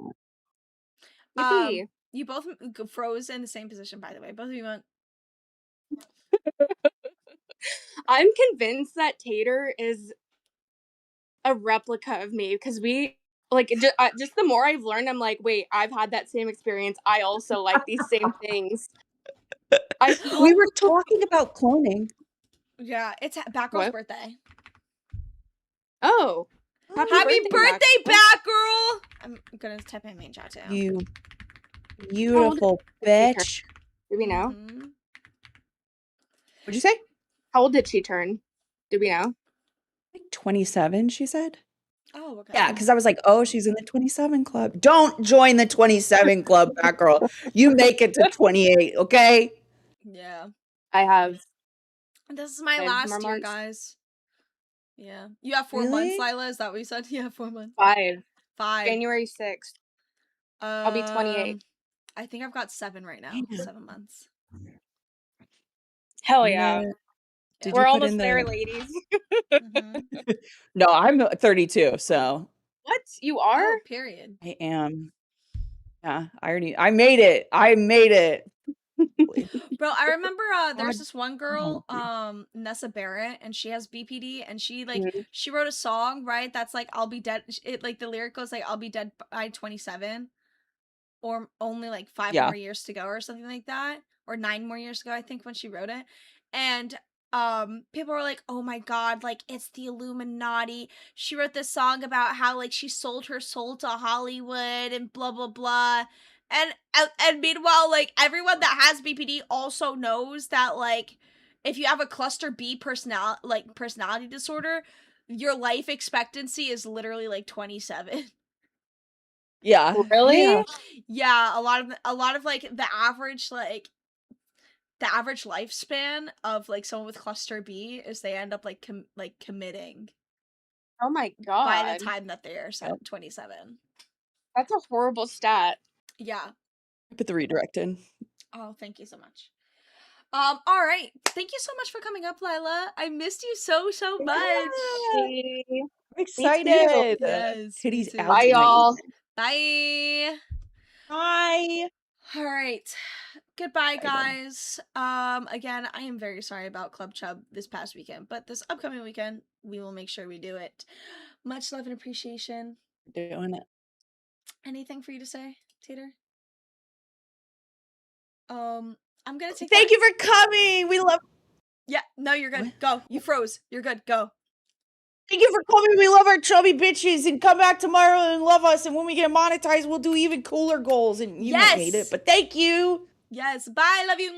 Yippee. You both froze in the same position, by the way. Both of you went. I'm convinced that Tater is a replica of me because we like just the more I've learned, I'm like, wait, I've had that same experience. I also like these same things. We were talking about cloning. Yeah, it's Batgirl's What? birthday. Oh, Happy birthday, Batgirl! I'm gonna type in main chat too. You beautiful bitch. Do we know? Mhm. What'd you say? How old did she turn? Do we know? Like 27, she said. Oh, okay. Yeah, because I was like, oh, she's in the 27 club. Don't join the 27 club, Batgirl. You make it to 28, okay? Yeah. I have. This is my 5 last more year, months. guys. Yeah. You have 4 months, Really? Lila? Is that what you said? You have 4 months. 5. 5. January 6th. I'll be 28. I think I've got 7 right now. Damn. 7 months. Hell You yeah. know, did We're you put almost in there, the... ladies. Mhm. No, I'm 32, so What? You are? Oh, period. I am. Yeah, I made it. I made it. Bro, I remember there's God. this one girl, Nessa Barrett, and she has BPD, and she Mhm. she wrote a song, right? That's like I'll be dead. It like the lyric goes like I'll be dead by 27, or only like 5 Yeah. more years to go, or something like that, or 9 more years to go, I think, when she wrote it. And people were like, oh my god, like it's the Illuminati. She wrote this song about how like she sold her soul to Hollywood and blah blah blah. And meanwhile, like everyone that has BPD also knows that like if you have a cluster B personality disorder, your life expectancy is literally like 27. Yeah. Really? Yeah. Yeah, a lot of like the average lifespan of like someone with cluster B is they end up like committing Oh my god. by the time that they're 27. That's a horrible stat. Yeah. Put the redirect in. Oh, thank you so much. All right. Thank you so much for coming up, Lila. I missed you so much. Hey. I'm excited. Yes, me Titties too. out Bye, tonight. y'all. Bye. Bye. All right. Goodbye, guys. Again, I am very sorry about Club Chub this past weekend, but this upcoming weekend, we will make sure we do it. Much love and appreciation. Doing it. Anything for you to say, Tater? I'm gonna take Thank you for coming. We love. Yeah, no, you're good. What? Go. You froze. You're good. Go. Thank you for coming. We love our chubby bitches, and come back tomorrow and love us. And when we get monetized, we'll do even cooler goals. And you might hate it, but thank you. Yes. Bye. Love you.